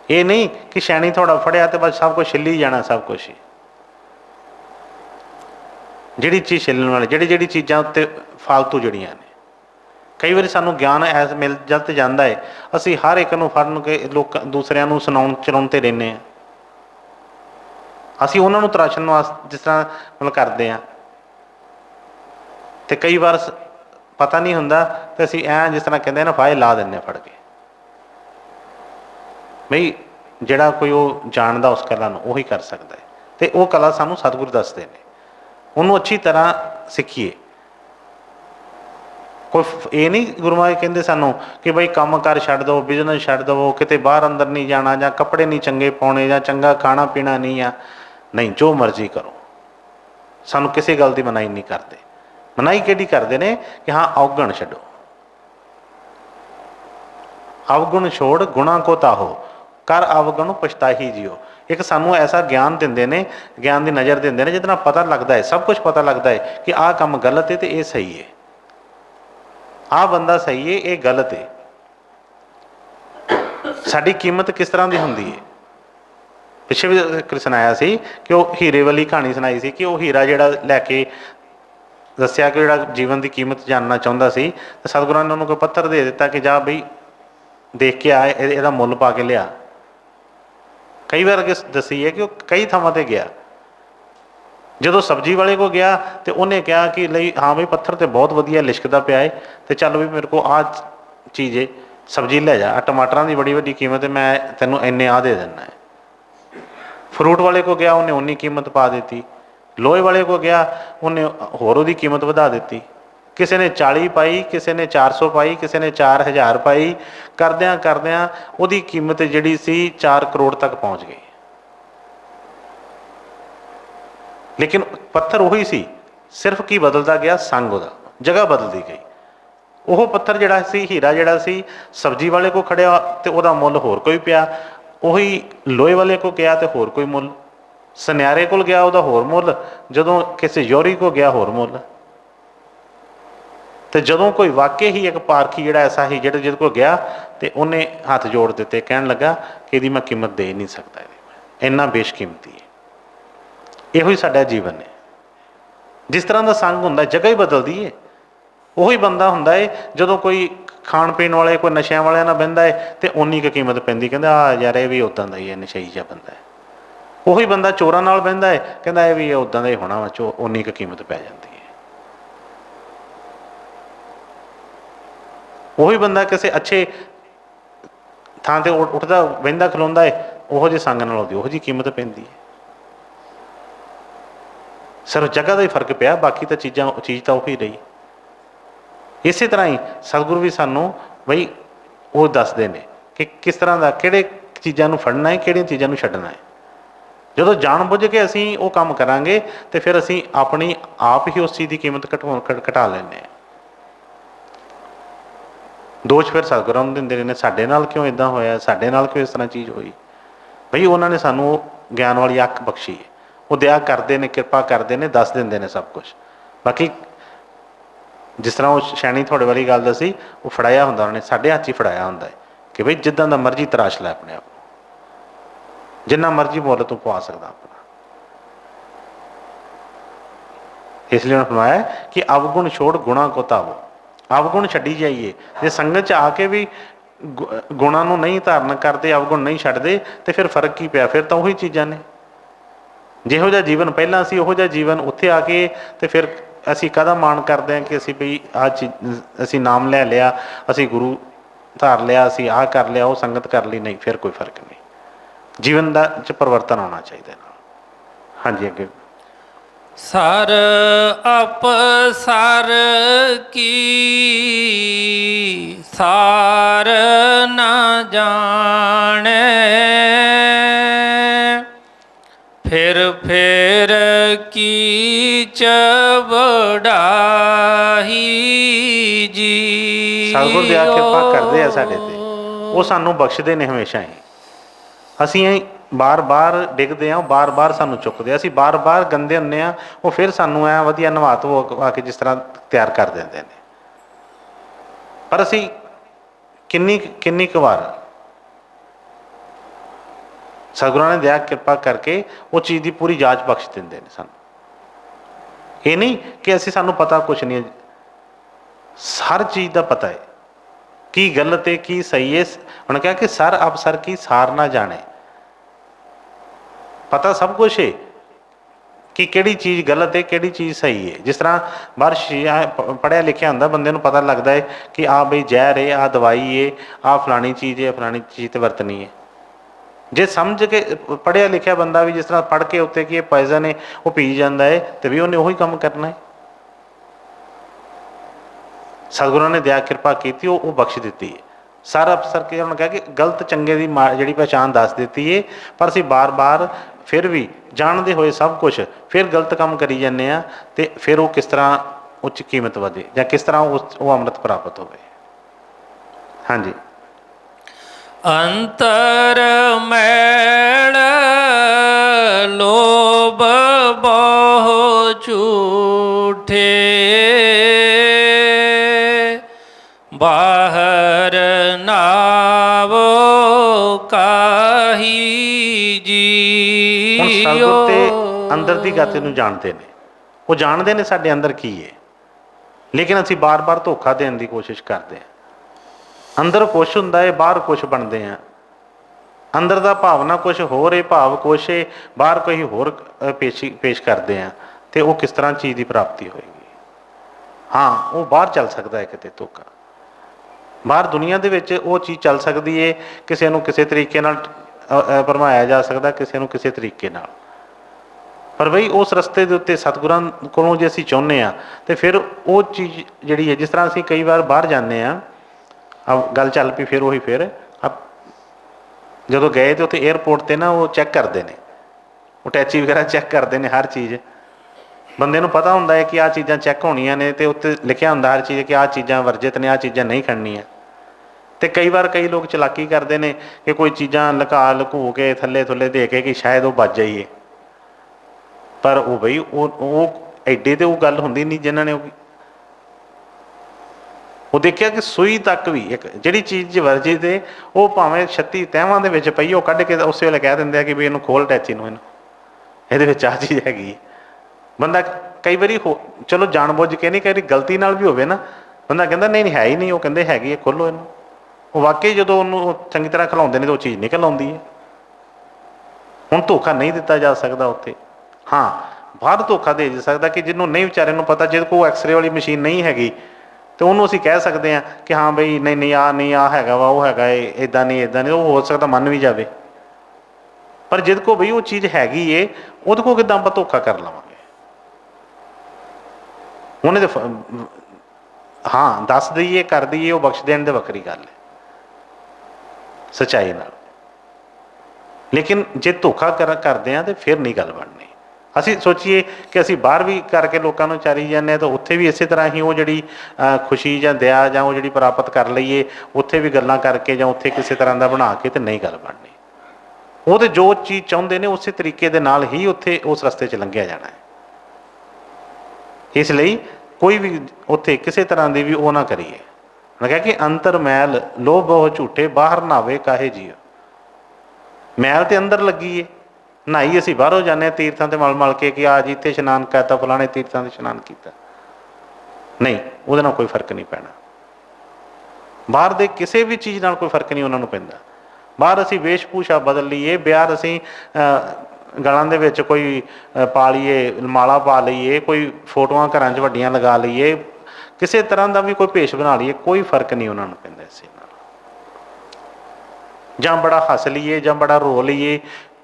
ये नहीं कि शैनी थोड़ा फड़िया तो बस सब कुछ हिली जाना सब कुछ ही ਜਿਹੜੀ ਚੀਜ਼ ਛਿੱਲਣ ਵਾਲੀ, ਜਿਹੜੀ ਚੀਜ਼ਾਂ ਉੱਤੇ ਫਾਲਤੂ ਜਿਹੜੀਆਂ ਨੇ। ਕਈ ਵਾਰੀ ਸਾਨੂੰ ਗਿਆਨ ਐਸ ਮਿਲ ਜਦ ਜਾਂਦਾ ਹੈ, ਅਸੀਂ ਹਰ ਇੱਕ ਨੂੰ ਫੜਨ ਕੇ ਦੂਸਰਿਆਂ ਨੂੰ ਸੁਣਾਉਣ ਚਲਾਉਣ 'ਤੇ ਰਹਿੰਦੇ ਹਾਂ। ਅਸੀਂ ਉਹਨਾਂ ਨੂੰ ਤਰਾਸ਼ਣ ਵਾਸਤੇ ਜਿਸ ਤਰ੍ਹਾਂ ਮਤਲਬ ਕਰਦੇ ਹਾਂ, ਅਤੇ ਕਈ ਵਾਰ ਪਤਾ ਨਹੀਂ ਹੁੰਦਾ ਅਤੇ ਅਸੀਂ ਜਿਸ ਤਰ੍ਹਾਂ ਕਹਿੰਦੇ ਨਾ ਫਾਹੇ ਲਾ ਦਿੰਦੇ ਹਾਂ ਫੜ ਕੇ। ਬਈ ਜਿਹੜਾ ਕੋਈ ਉਹ ਜਾਣਦਾ ਉਸ ਕਲਾ ਨੂੰ ਉਹੀ ਕਰ ਸਕਦਾ ਹੈ, ਅਤੇ ਉਹ ਕਲਾ ਸਾਨੂੰ ਸਤਿਗੁਰੂ ਦੱਸਦੇ ਨੇ, ਉਹਨੂੰ ਅੱਛੀ ਤਰ੍ਹਾਂ ਸਿੱਖੀਏ। ਕੋਈ ਇਹ ਨਹੀਂ ਗੁਰੂ ਮਹਾਰਾਜ ਕਹਿੰਦੇ ਸਾਨੂੰ ਕਿ ਬਈ ਕੰਮ ਕਾਰ ਛੱਡ ਦਿਓ, ਬਿਜ਼ਨਸ ਛੱਡ ਦੇਵੋ, ਕਿਤੇ ਬਾਹਰ ਅੰਦਰ ਨਹੀਂ ਜਾਣਾ, ਜਾਂ ਕੱਪੜੇ ਨਹੀਂ ਚੰਗੇ ਪਾਉਣੇ, ਜਾਂ ਚੰਗਾ ਖਾਣਾ ਪੀਣਾ ਨਹੀਂ ਆ। ਨਹੀਂ, ਜੋ ਮਰਜ਼ੀ ਕਰੋ, ਸਾਨੂੰ ਕਿਸੇ ਗੱਲ ਦੀ ਮਨਾਹੀ ਨਹੀਂ ਕਰਦੇ। ਮਨਾਹੀ ਕਿਹੜੀ ਕਰਦੇ ਨੇ ਕਿ ਹਾਂ ਔਗਣ ਛੱਡੋ, ਅਵਗੁਣ ਛੋੜ ਗੁਣਾ ਕੋ ਤਾਹੋ, ਕਰ ਅਵਗੁਣ ਪਛਤਾਹੀ ਜਿਓ। ਇੱਕ ਸਾਨੂੰ ਐਸਾ ਗਿਆਨ ਦਿੰਦੇ ਨੇ, ਗਿਆਨ ਦੀ ਨਜ਼ਰ ਦਿੰਦੇ ਨੇ ਜਿਹਦੇ ਨਾਲ ਪਤਾ ਲੱਗਦਾ ਹੈ, ਸਭ ਕੁਝ ਪਤਾ ਲੱਗਦਾ ਹੈ ਕਿ ਆਹ ਕੰਮ ਗਲਤ ਹੈ ਅਤੇ ਇਹ ਸਹੀ ਹੈ, ਆਹ ਬੰਦਾ ਸਹੀ ਹੈ, ਇਹ ਗਲਤ ਹੈ। ਸਾਡੀ ਕੀਮਤ ਕਿਸ ਤਰ੍ਹਾਂ ਦੀ ਹੁੰਦੀ ਹੈ। ਪਿੱਛੇ ਵੀ ਇੱਕ ਸੁਣਾਇਆ ਸੀ ਕਿ ਉਹ ਹੀਰੇ ਵਾਲੀ ਕਹਾਣੀ ਸੁਣਾਈ ਸੀ ਕਿ ਉਹ ਹੀਰਾ ਜਿਹੜਾ ਲੈ ਕੇ ਦੱਸਿਆ ਕਿ ਜਿਹੜਾ ਜੀਵਨ ਦੀ ਕੀਮਤ ਜਾਣਨਾ ਚਾਹੁੰਦਾ ਸੀ, ਤਾਂ ਸਤਿਗੁਰਾਂ ਨੇ ਉਹਨੂੰ ਕੋਈ ਪੱਥਰ ਦੇ ਦਿੱਤਾ ਕਿ ਜਾ ਬਈ ਦੇਖ ਕੇ ਆ, ਇਹਦਾ ਮੁੱਲ ਪਾ ਕੇ ਲਿਆ। ਕਈ ਵਾਰ ਅੱਗੇ ਦੱਸੀ ਹੈ ਕਿ ਉਹ ਕਈ ਥਾਵਾਂ 'ਤੇ ਗਿਆ। ਜਦੋਂ ਸਬਜ਼ੀ ਵਾਲੇ ਕੋਲ ਗਿਆ ਅਤੇ ਉਹਨੇ ਕਿਹਾ ਕਿ ਲਈ ਹਾਂ ਬਈ ਪੱਥਰ ਤਾਂ ਬਹੁਤ ਵਧੀਆ ਲਿਸ਼ਕਦਾ ਪਿਆ ਹੈ, ਅਤੇ ਚੱਲ ਵੀ ਮੇਰੇ ਕੋਲ ਆਹ ਚੀਜ਼ ਹੈ, ਸਬਜ਼ੀ ਲੈ ਜਾ, ਟਮਾਟਰਾਂ ਦੀ ਬੜੀ ਵੱਡੀ ਕੀਮਤ ਹੈ, ਮੈਂ ਤੈਨੂੰ ਇੰਨੇ ਦੇ ਦਿੰਦਾ ਹੈ। ਫਰੂਟ ਵਾਲੇ ਕੋਲ ਗਿਆ, ਉਹਨੇ ਉਨੀ ਕੀਮਤ ਪਾ ਦਿੱਤੀ। ਲੋਹੇ ਵਾਲੇ ਕੋਲ ਗਿਆ, ਉਹਨੇ ਹੋਰ ਉਹਦੀ ਕੀਮਤ ਵਧਾ ਦਿੱਤੀ। ਕਿਸੇ ਨੇ 40 ਪਾਈ, ਕਿਸੇ ਨੇ 400 ਪਾਈ, ਕਿਸੇ ਨੇ 4000 ਪਾਈ। ਕਰਦਿਆਂ ਕਰਦਿਆਂ ਉਹਦੀ ਕੀਮਤ ਜਿਹੜੀ ਸੀ 4 ਕਰੋੜ ਤੱਕ ਪਹੁੰਚ ਗਈ। ਲੇਕਿਨ ਪੱਥਰ ਉਹੀ ਸੀ, ਸਿਰਫ ਕੀ ਬਦਲਦਾ ਗਿਆ, ਸੰਗ ਉਹਦਾ, ਜਗ੍ਹਾ ਬਦਲਦੀ ਗਈ। ਉਹ ਪੱਥਰ ਜਿਹੜਾ ਸੀ, ਹੀਰਾ ਜਿਹੜਾ ਸੀ, ਸਬਜ਼ੀ ਵਾਲੇ ਕੋਲ ਖੜਿਆ ਅਤੇ ਉਹਦਾ ਮੁੱਲ ਹੋਰ ਕੋਈ ਪਿਆ। ਉਹੀ ਲੋਹੇ ਵਾਲੇ ਕੋਲ ਗਿਆ ਅਤੇ ਹੋਰ ਕੋਈ ਮੁੱਲ। ਸੁਨਿਆਰੇ ਕੋਲ ਗਿਆ, ਉਹਦਾ ਹੋਰ ਮੁੱਲ। ਜਦੋਂ ਕਿਸੇ ਜੌਹਰੀ ਕੋਲ ਗਿਆ, ਹੋਰ ਮੁੱਲ। ਅਤੇ ਜਦੋਂ ਕੋਈ ਵਾਕਈ ਹੀ ਇੱਕ ਪਾਰਖੀ ਜਿਹੜਾ ਐਸਾ ਸੀ ਜਿਹਦੇ ਕੋਲ ਗਿਆ, ਅਤੇ ਉਹਨੇ ਹੱਥ ਜੋੜ ਦਿੱਤੇ, ਕਹਿਣ ਲੱਗਾ ਕਿ ਇਹਦੀ ਮੈਂ ਕੀਮਤ ਦੇ ਨਹੀਂ ਸਕਦਾ, ਇੰਨਾ ਬੇਸ਼ਕੀਮਤੀ ਹੈ। ਇਹੋ ਹੀ ਸਾਡਾ ਜੀਵਨ ਹੈ। ਜਿਸ ਤਰ੍ਹਾਂ ਦਾ ਸੰਗ ਹੁੰਦਾ, ਜਗ੍ਹਾ ਹੀ ਬਦਲਦੀ ਹੈ। ਉਹੀ ਬੰਦਾ ਹੁੰਦਾ ਹੈ, ਜਦੋਂ ਕੋਈ ਖਾਣ ਪੀਣ ਵਾਲੇ, ਕੋਈ ਨਸ਼ਿਆਂ ਵਾਲਿਆਂ ਨਾਲ ਬਹਿੰਦਾ ਹੈ ਅਤੇ ਉਨੀ ਕੁ ਕੀਮਤ ਪੈਂਦੀ, ਕਹਿੰਦਾ ਯਾਰ ਇਹ ਵੀ ਉੱਦਾਂ ਦਾ ਹੀ ਹੈ, ਨਸ਼ਈ ਜਿਹਾ ਬੰਦਾ ਹੈ। ਉਹੀ ਬੰਦਾ ਚੋਰਾਂ ਨਾਲ ਬਹਿੰਦਾ ਹੈ, ਕਹਿੰਦਾ ਇਹ ਵੀ ਉੱਦਾਂ ਦਾ ਹੀ ਹੋਣਾ ਵਾ, ਉਨੀ ਕੁ ਕੀਮਤ ਪੈ ਜਾਂਦੀ ਹੈ। ਉਹੀ ਬੰਦਾ ਕਿਸੇ ਅੱਛੇ ਥਾਂ 'ਤੇ ਉੱਠਦਾ ਬਹਿੰਦਾ ਖਲੋਂਦਾ ਹੈ, ਉਹੋ ਜਿਹੇ ਸੰਗ ਨਾਲ ਉਹਦੀ ਉਹੋ ਜਿਹੀ ਕੀਮਤ ਪੈਂਦੀ ਹੈ। ਸਿਰਫ ਜਗ੍ਹਾ ਦਾ ਹੀ ਫਰਕ ਪਿਆ, ਬਾਕੀ ਤਾਂ ਚੀਜ਼ ਤਾਂ ਉਹੀ ਰਹੀ। ਇਸੇ ਤਰ੍ਹਾਂ ਹੀ ਸਤਿਗੁਰੂ ਵੀ ਸਾਨੂੰ ਬਈ ਉਹ ਦੱਸਦੇ ਨੇ ਕਿ ਕਿਸ ਤਰ੍ਹਾਂ ਦਾ, ਕਿਹੜੇ ਚੀਜ਼ਾਂ ਨੂੰ ਫੜਨਾ ਹੈ, ਕਿਹੜੀਆਂ ਚੀਜ਼ਾਂ ਨੂੰ ਛੱਡਣਾ ਹੈ। ਜਦੋਂ ਜਾਣ ਬੁੱਝ ਕੇ ਅਸੀਂ ਉਹ ਕੰਮ ਕਰਾਂਗੇ ਅਤੇ ਫਿਰ ਅਸੀਂ ਆਪਣੀ ਆਪ ਹੀ ਉਸ ਚੀਜ਼ ਦੀ ਕੀਮਤ ਘਟਾ ਲੈਂਦੇ ਹਾਂ। ਦੋਸ਼ ਫਿਰ ਸਤਿਗੁਰਾਂ ਨੂੰ ਦਿੰਦੇ ਰਹਿੰਦੇ, ਸਾਡੇ ਨਾਲ ਕਿਉਂ ਇੱਦਾਂ ਹੋਇਆ, ਸਾਡੇ ਨਾਲ ਕਿਉਂ ਇਸ ਤਰ੍ਹਾਂ ਚੀਜ਼ ਹੋਈ। ਬਈ ਉਹਨਾਂ ਨੇ ਸਾਨੂੰ ਗਿਆਨ ਵਾਲੀ ਅੱਖ ਬਖਸ਼ੀ ਹੈ, ਉਹ ਦਇਆ ਕਰਦੇ ਨੇ, ਕਿਰਪਾ ਕਰਦੇ ਨੇ, ਦੱਸ ਦਿੰਦੇ ਨੇ ਸਭ ਕੁਛ। ਬਾਕੀ ਜਿਸ ਤਰ੍ਹਾਂ ਉਹ ਸ਼ੈਣੀ ਤੁਹਾਡੇ ਵਾਲੀ ਗੱਲ ਦੱਸੀ, ਉਹ ਫੜਾਇਆ ਹੁੰਦਾ, ਉਹਨੇ ਸਾਡੇ ਹੱਥ 'ਚ ਹੀ ਫੜਾਇਆ ਹੁੰਦਾ ਹੈ ਕਿ ਬਈ ਜਿੱਦਾਂ ਦਾ ਮਰਜ਼ੀ ਤਰਾਸ਼ ਲੈ ਆਪਣੇ ਆਪ ਨੂੰ, ਜਿੰਨਾ ਮਰਜ਼ੀ ਮੁੱਲ ਤੂੰ ਪਵਾ ਸਕਦਾ ਆਪਣਾ। ਇਸ ਲਈ ਉਹਨੇ ਫਰਮਾਇਆ ਕਿ ਅਵਗੁਣ ਛੋੜ ਗੁਣਾ ਕੋ ਤਾਵੋ, ਅਵਗੁਣ ਛੱਡੀ ਜਾਈਏ। ਜੇ ਸੰਗਤ 'ਚ ਆ ਕੇ ਵੀ ਗੁਣਾਂ ਨੂੰ ਨਹੀਂ ਧਾਰਨ ਕਰਦੇ, ਅਵਗੁਣ ਨਹੀਂ ਛੱਡਦੇ, ਅਤੇ ਫਿਰ ਫਰਕ ਕੀ ਪਿਆ। ਫਿਰ ਤਾਂ ਉਹੀ ਚੀਜ਼ਾਂ ਨੇ। ਜਿਹੋ ਜਿਹਾ ਜੀਵਨ ਪਹਿਲਾਂ ਸੀ, ਉਹੋ ਜਿਹਾ ਜੀਵਨ ਉੱਥੇ ਆ ਕੇ, ਅਤੇ ਫਿਰ ਅਸੀਂ ਕਾਹਦਾ ਮਾਣ ਕਰਦੇ ਹਾਂ ਕਿ ਅਸੀਂ ਬਈ ਆਹ ਚੀਜ਼, ਅਸੀਂ ਨਾਮ ਲੈ ਲਿਆ, ਅਸੀਂ ਗੁਰੂ ਧਾਰ ਲਿਆ, ਅਸੀਂ ਆਹ ਕਰ ਲਿਆ, ਉਹ ਸੰਗਤ ਕਰ ਲਈ। ਨਹੀਂ, ਫਿਰ ਕੋਈ ਫਰਕ ਨਹੀਂ। ਜੀਵਨ ਦਾ 'ਚ ਪਰਿਵਰਤਨ ਆਉਣਾ ਚਾਹੀਦਾ ਨਾਲ। ਹਾਂਜੀ, ਅੱਗੇ। ਸਰ ਅਪਸਰ ਕੀ ਸਾਰ ਨ ਜਾਣੈ, ਫਿਰ ਕੀਚ ਵਡਾਈ ਜੀ। ਸਤਿਗੁਰ ਦਇਆ ਕਿਰਪਾ ਕਰਦੇ ਆ ਸਾਡੇ 'ਤੇ, ਉਹ ਸਾਨੂੰ ਬਖਸ਼ਦੇ ਨੇ ਹਮੇਸ਼ਾ ਹੀ। ਅਸੀਂ ਬਾਰ-ਬਾਰ ਡਿੱਗਦੇ ਹਾਂ, ਬਾਰ-ਬਾਰ ਸਾਨੂੰ ਚੁੱਕਦੇ ਆ, ਅਸੀਂ ਬਾਰ-ਬਾਰ ਗੰਦੇ ਹੁੰਦੇ ਹਾਂ, ਉਹ ਫਿਰ ਸਾਨੂੰ ਐਂ ਵਧੀਆ ਨਵਾ ਧੋ ਕੇ ਜਿਸ ਤਰ੍ਹਾਂ ਤਿਆਰ ਕਰ ਦਿੰਦੇ ਨੇ। ਪਰ ਅਸੀਂ ਕਿੰਨੀ ਕੁ ਵਾਰ ਸਤਿਗੁਰਾਂ ਨੇ ਦਇਆ ਕਿਰਪਾ ਕਰਕੇ ਉਹ ਚੀਜ਼ ਦੀ ਪੂਰੀ ਜਾਂਚ ਬਖਸ਼ ਦਿੰਦੇ ਨੇ ਸਾਨੂੰ। ਇਹ ਨਹੀਂ ਕਿ ਅਸੀਂ ਸਾਨੂੰ ਪਤਾ ਕੁਛ ਨਹੀਂ ਹੈ, हर चीज़ का पता है की गलत है की सही है। उन्होंने कहा कि सर अफसर की सार ना जाने, पता सब कुछ है कि किहड़ी चीज़ गलत है किहड़ी चीज़ सही है। जिस तरह बाहर पढ़िया लिखिया होंदा, बंदे नूं पता लगता है कि आ बई जहर है, आ दवाई है, आ फलानी चीज़ है, फलानी चीज़ तो वरतनी है। जे समझ के पढ़िया लिखिया बंदा भी जिस तरह पढ़ के उत्ते कि पॉइजन है वो पी जाता है, तो भी उन्हें उही काम करना है। सतगुरुओं ने दया कृपा की, वो बख्श दी है। सर अफसर के उन्होंने कहा कि गलत चंगे की जी पहचान दस दी है, पर असी बार बार फिर भी जानते हुए सब कुछ फिर गलत काम करी जाने, तो फिर वो किस तरह उच्च कीमत वधे या किस तरह वो अमृत प्राप्त हो। हाँ जी। अंतर मैल लोभ बहु झूठे, बाहर नावो काही हुण जियो। सतगुर ते अंदर की गत नूं जानते हैं, वो जानते हैं साडे अंदर की है, लेकिन असी बार बार धोखा देने की कोशिश करते हैं। अंदर कुछ हुंदा है, बाहर कुछ बनते हैं। अंदर का भावना कुछ होर है, भाव कुछ है, बाहर कोई होर पेश करते हैं, तो वो किस तरह चीज़ की प्राप्ति होएगी। हाँ, वो बाहर चल सकता है किते धोखा, बाहर दुनिया दे विच वो चीज़ चल सकती है, किसी नूं किसी तरीके नाल भरमाया जा सकता, किसी नूं किसी तरीके नाल। पर बई उस रस्ते के उत्ते सतगुरां कोलों जे असीं चाहुंदे आ, तो फिर वो चीज़ जिहड़ी है, जिस तरह असीं कई बार बाहर जाते हैं, अब गल चल पई फिर फिर अब जो गए तो उत्थे एयरपोर्ट पर ना वो चैक करते हैं, वो टैची वगैरह चैक करते हैं हर चीज़। बंदे नूं पता होंदा है कि आ चीज़ां चैक होणियां ने, तो उत्ते लिखिया होंदा हर चीज़ कि आ चीज़ां वर्जित ने, आ चीज़ां नहीं खड़नियां। तो कई बार कई लोग चलाकी करते हैं कि कोई चीज़ां लुका लुकू के थले थुले दे के कि शायद वो बच जाइए, पर वो बई वो एडे तो वो गल होंदी नहीं जिन्होंने वो देखिया कि सूई तक भी एक जिहड़ी चीज़ वर्जित है, वो भावें 36 तहवां दे विच पई, वो कढ के उस वेले कह दिंदे कि भी इहनूं खोल टैची नूं, इहदे विच आ चीज़ हैगी। बंदा कई बारी हो चलो जानबूझ के नहीं, कई बारी गलती नाल भी होवे ना, बंदा कहता नहीं नहीं है ही नहीं, वो कहते हैगी है, खोलो इनू। वो वाकई जो उन्होंने चंगी तरह खिलाते हैं तो चीज़ निकल आती है। हुण धोखा नहीं दिता जा सकता उत्थे। हाँ, बाहर धोखा दे जा सकता कि जिन्होंने नहीं विचारे नूं पता, जिहदे कोल एक्सरे वाली मशीन नहीं हैगी, तो उन्होंने असीं कह सकते हैं कि हाँ बई नहीं नहीं आ हैगा वा, वो हैगा इदां नहीं वो हो सकता मन भी जाए। पर जिहदे कोल बई वो चीज़ हैगी है, उहदे कोल किदां आपां धोखा कर लवांगे। उन्हें तो हाँ दस दईए कर दईए, वो बख्श देण ते वक्री गल है सच्चाई नाल, लेकिन जे धोखा करते हैं तो फिर नहीं गल बननी। असी सोचीए कि असी बाहर भी करके लोगों को चारी जाने, तो उत्थे भी इस तरह ही वो जी खुशी या दया या वो जी प्राप्त कर लीए, उत्थे भी गल्लां करके या उत्थे किसी तरह का बना के, तो नहीं गल बननी। वो तो जो चीज़ चाहते हैं उस तरीके दे नाल ही उत्थे उस रस्ते च लंघिया जाना है। इसलिए कोई भी उत्थे किसी तरह की भी वो ना करिए। मैं कहा कि अंतर मैल लोभ बहु झूठे, बाहर नावे काहे जियो। मैल तो अंदर लगी है, नहाई असी बाहरों जाने तीर्थों से मल मल के कि आज इतने इशनान करता, फलाने तीर्थों से इशनान किया, नहीं वो कोई फर्क नहीं पैना। बाहर दे किसी भी चीज़ नाल कोई फर्क नहीं उन्होंने पैंदा। बाहर असी वेशभूषा बदल लीए, बाहर असी गलों दे विच कोई पा लीए, माला पा लीए, कोई फोटोआं घरां च वड्डियां लगा लीए, किसी तरह का भी कोई भेष बना लीए, कोई फर्क नहीं उन्होंने पैंदा इस नाल। जां बड़ा हस लीए जां बड़ा रो लीए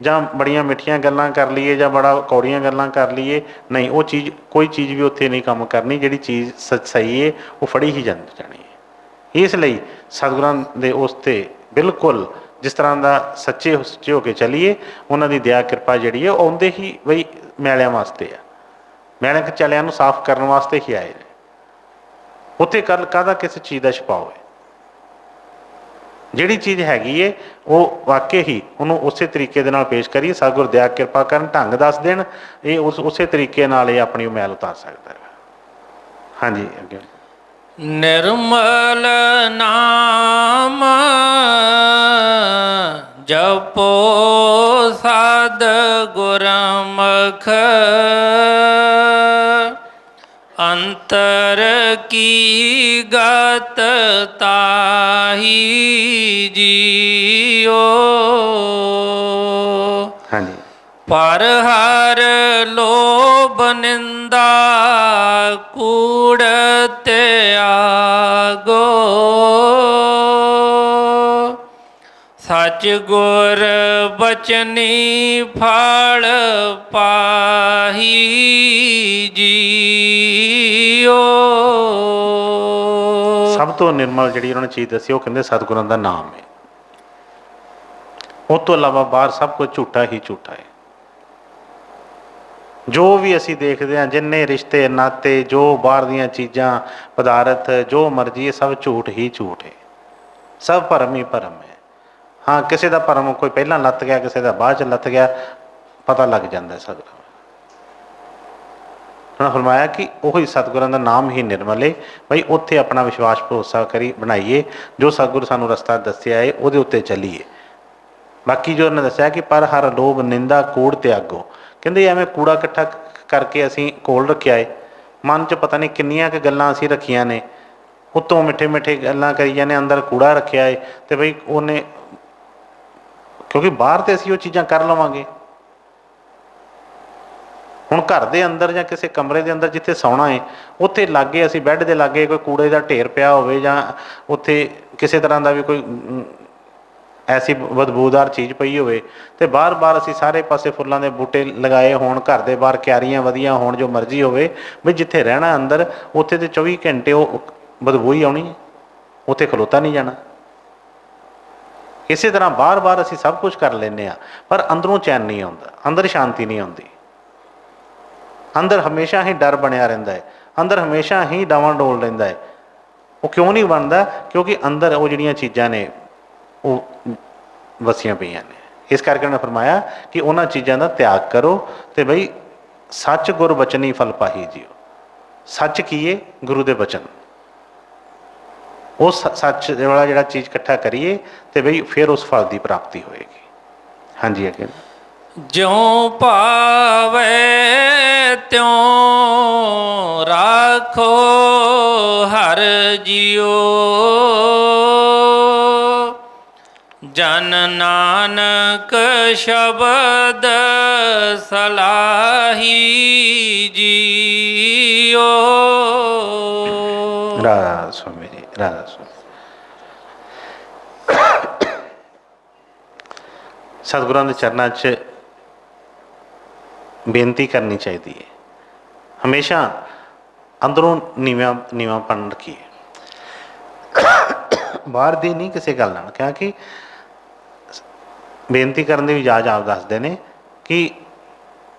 जां बड़ियां मिठियां गल्लां कर लीए जां बड़ा कौड़ियां गल्लां कर लीए, नहीं वो चीज़ कोई चीज़ भी उत्थे नहीं काम करनी। जिहड़ी चीज़ सही है वो फड़ी ही जानी है। इसलिए सतगुरां दे उस ते बिल्कुल जिस तरह का सच्चे होके चलीए, उन्हों की दया कृपा जी है आउंदे ही बई मैलियां वास्ते आ, मैलियां चलियां नूं साफ करने वास्ते ही आए। उत्थे कल काहदा किसी चीज़ का छुपाव है। जिहड़ी चीज़ हैगी है वो वाकई ही उन्होंने उस तरीके दे नाल पेश करिए, सतगुर दया कृपा करन, ढंग दस देण, ये उस तरीके नाल ये अपनी मैल उतार सकता है। हाँ जी अगे। निर्मल नाम जपो साध गुरमुख, ਅੰਤਰ ਕੀ ਗਤ ਤਾਹੀ ਜੀਓ। ਹਾਂਜੀ। ਪਰ ਹਰ ਲੋਭ ਨਿੰਦਾ ਕੂੜ ਤਿਆਗੋ। ਸਚ ਗੁਰ ਬਚਨੀ ਫਲ ਪਾਹੀ ਜੀਓ। ਸਭ ਤੋਂ ਨਿਰਮਲ ਜਿਹੜੀ ਉਹਨਾਂ ਨੇ ਚੀਜ਼ ਦੱਸੀ ਉਹ ਕਹਿੰਦੇ ਸਤਿਗੁਰਾਂ ਦਾ ਨਾਮ ਹੈ। ਉਹ ਤੋਂ ਇਲਾਵਾ ਬਾਹਰ ਸਭ ਕੁਝ ਝੂਠਾ ਹੀ ਝੂਠਾ ਹੈ। ਜੋ ਵੀ ਅਸੀਂ ਦੇਖਦੇ ਹਾਂ, ਜਿੰਨੇ ਰਿਸ਼ਤੇ ਨਾਤੇ, ਜੋ ਬਾਹਰ ਦੀਆਂ ਚੀਜ਼ਾਂ ਪਦਾਰਥ, ਜੋ ਮਰਜ਼ੀ, ਇਹ ਸਭ ਝੂਠ ਹੀ ਝੂਠ ਹੈ। ਸਭ ਭਰਮ ਹੀ ਭਰਮ ਹੈ। ਹਾਂ, ਕਿਸੇ ਦਾ ਭਰਮ ਕੋਈ ਪਹਿਲਾਂ ਲੱਥ ਗਿਆ, ਕਿਸੇ ਦਾ ਬਾਅਦ 'ਚ ਲੱਥ ਗਿਆ, ਪਤਾ ਲੱਗ ਜਾਂਦਾ ਸਤਿਗੁਰਾਂ। ਉਹਨਾਂ ਫਰਮਾਇਆ ਕਿ ਉਹੀ ਸਤਿਗੁਰਾਂ ਦਾ ਨਾਮ ਹੀ ਨਿਰਮਲ ਹੈ। ਬਈ ਉੱਥੇ ਆਪਣਾ ਵਿਸ਼ਵਾਸ ਭਰੋਸਾ ਬਣਾਈਏ। ਜੋ ਸਤਿਗੁਰੂ ਸਾਨੂੰ ਰਸਤਾ ਦੱਸਿਆ ਹੈ ਉਹਦੇ ਉੱਤੇ ਚੱਲੀਏ। ਬਾਕੀ ਜੋ ਉਹਨੇ ਦੱਸਿਆ ਕਿ ਪਰ ਹਰ ਲੋਭ ਨਿੰਦਾ ਕੂੜ ਤਿਆਗੋ, ਕਹਿੰਦੇ ਐਵੇਂ ਕੂੜਾ ਇਕੱਠਾ ਕਰਕੇ ਅਸੀਂ ਕੋਲ ਰੱਖਿਆ ਹੈ। ਮਨ 'ਚ ਪਤਾ ਨਹੀਂ ਕਿੰਨੀਆਂ ਕੁ ਗੱਲਾਂ ਅਸੀਂ ਰੱਖੀਆਂ ਨੇ, ਉੱਤੋਂ ਮਿੱਠੇ ਮਿੱਠੇ ਗੱਲਾਂ ਕਰੀ ਜਾਂਦੇ, ਅੰਦਰ ਕੂੜਾ ਰੱਖਿਆ ਹੈ। ਅਤੇ ਬਈ ਉਹਨੇ, ਕਿਉਂਕਿ ਬਾਹਰ ਤਾਂ ਅਸੀਂ ਉਹ ਚੀਜ਼ਾਂ ਕਰ ਲਵਾਂਗੇ। ਹੁਣ ਘਰ ਦੇ ਅੰਦਰ ਜਾਂ ਕਿਸੇ ਕਮਰੇ ਦੇ ਅੰਦਰ ਜਿੱਥੇ ਸੌਣਾ ਹੈ, ਉੱਥੇ ਲਾਗੇ ਅਸੀਂ ਬੈੱਡ ਦੇ ਲਾਗੇ ਕੋਈ ਕੂੜੇ ਦਾ ਢੇਰ ਪਿਆ ਹੋਵੇ, ਜਾਂ ਉੱਥੇ ਕਿਸੇ ਤਰ੍ਹਾਂ ਦਾ ਵੀ ਕੋਈ ਐਸੀ ਬਦਬੂਦਾਰ ਚੀਜ਼ ਪਈ ਹੋਵੇ, ਅਤੇ ਬਾਰ ਅਸੀਂ ਸਾਰੇ ਪਾਸੇ ਫੁੱਲਾਂ ਦੇ ਬੂਟੇ ਲਗਾਏ ਹੋਣ, ਘਰ ਦੇ ਬਾਹਰ ਕਿਆਰੀਆਂ ਵਧੀਆਂ ਹੋਣ, ਜੋ ਮਰਜ਼ੀ ਹੋਵੇ, ਵੀ ਜਿੱਥੇ ਰਹਿਣਾ ਅੰਦਰ, ਉੱਥੇ ਤਾਂ 24 ਘੰਟੇ ਉਹ ਬਦਬੂ ਹੀ ਆਉਣੀ ਹੈ, ਉੱਥੇ ਖਲੋਤਾ ਨਹੀਂ ਜਾਣਾ। ਇਸੇ ਤਰ੍ਹਾਂ ਬਾਰ ਅਸੀਂ ਸਭ ਕੁਝ ਕਰ ਲੈਂਦੇ ਹਾਂ, ਪਰ ਅੰਦਰੋਂ ਚੈਨ ਨਹੀਂ ਆਉਂਦਾ, ਅੰਦਰ ਸ਼ਾਂਤੀ ਨਹੀਂ ਆਉਂਦੀ। ਅੰਦਰ ਹਮੇਸ਼ਾ ਹੀ ਡਰ ਬਣਿਆ ਰਹਿੰਦਾ ਹੈ, ਅੰਦਰ ਹਮੇਸ਼ਾ ਹੀ ਡਾਵਾਂਡੋਲ ਰਹਿੰਦਾ ਹੈ। ਉਹ ਕਿਉਂ ਨਹੀਂ ਬਣਦਾ? ਕਿਉਂਕਿ ਅੰਦਰ ਉਹ ਜਿਹੜੀਆਂ ਚੀਜ਼ਾਂ ਨੇ ਉਹ ਵਸੀਆਂ ਪਈਆਂ ਨੇ। ਇਸ ਕਰਕੇ ਉਹਨੇ ਫਰਮਾਇਆ ਕਿ ਉਹਨਾਂ ਚੀਜ਼ਾਂ ਦਾ ਤਿਆਗ ਕਰੋ, ਅਤੇ ਬਈ ਸੱਚ ਗੁਰ ਬਚਨੀ ਫਲ ਪਾਹੀ ਜੀਓ। ਸੱਚ ਕੀ ਹੈ? ਗੁਰੂ ਦੇ ਬਚਨ। ਉਸ ਸੱਚ ਵਾਲਾ ਜਿਹੜਾ ਚੀਜ਼ ਇਕੱਠਾ ਕਰੀਏ, ਅਤੇ ਬਈ ਫਿਰ ਉਸ ਫਲ ਦੀ ਪ੍ਰਾਪਤੀ ਹੋਏਗੀ। ਹਾਂਜੀ, ਅੱਗੇ। ਜਿਉ ਭਾਵੈ ਤਿਉ ਰਾਖੋ ਹਰ ਜੀਓ। ਜਨ ਨਾਨਕ ਸ਼ਬਦ ਸਲਾਹੀ ਜੀਓ। ਰਾਧਾ ਸੁਆਮੀ ਜੀ, ਰਾਧਾ ਸੁਆਮੀ। ਸਤਿਗੁਰਾਂ ਦੇ ਚਰਨਾਂ 'ਚ ਬੇਨਤੀ ਕਰਨੀ ਚਾਹੀਦੀ ਹੈ, ਹਮੇਸ਼ਾ ਅੰਦਰੋਂ ਨੀਵਾਂਪਣ ਰੱਖੀਏ, ਬਾਹਰ ਦੀ ਨਹੀਂ ਕਿਸੇ ਗੱਲ ਨਾਲ। ਕਿਉਂਕਿ ਬੇਨਤੀ ਕਰਨ ਦੀ ਵੀ ਜਾਚ ਆਪ ਦੱਸਦੇ ਨੇ ਕਿ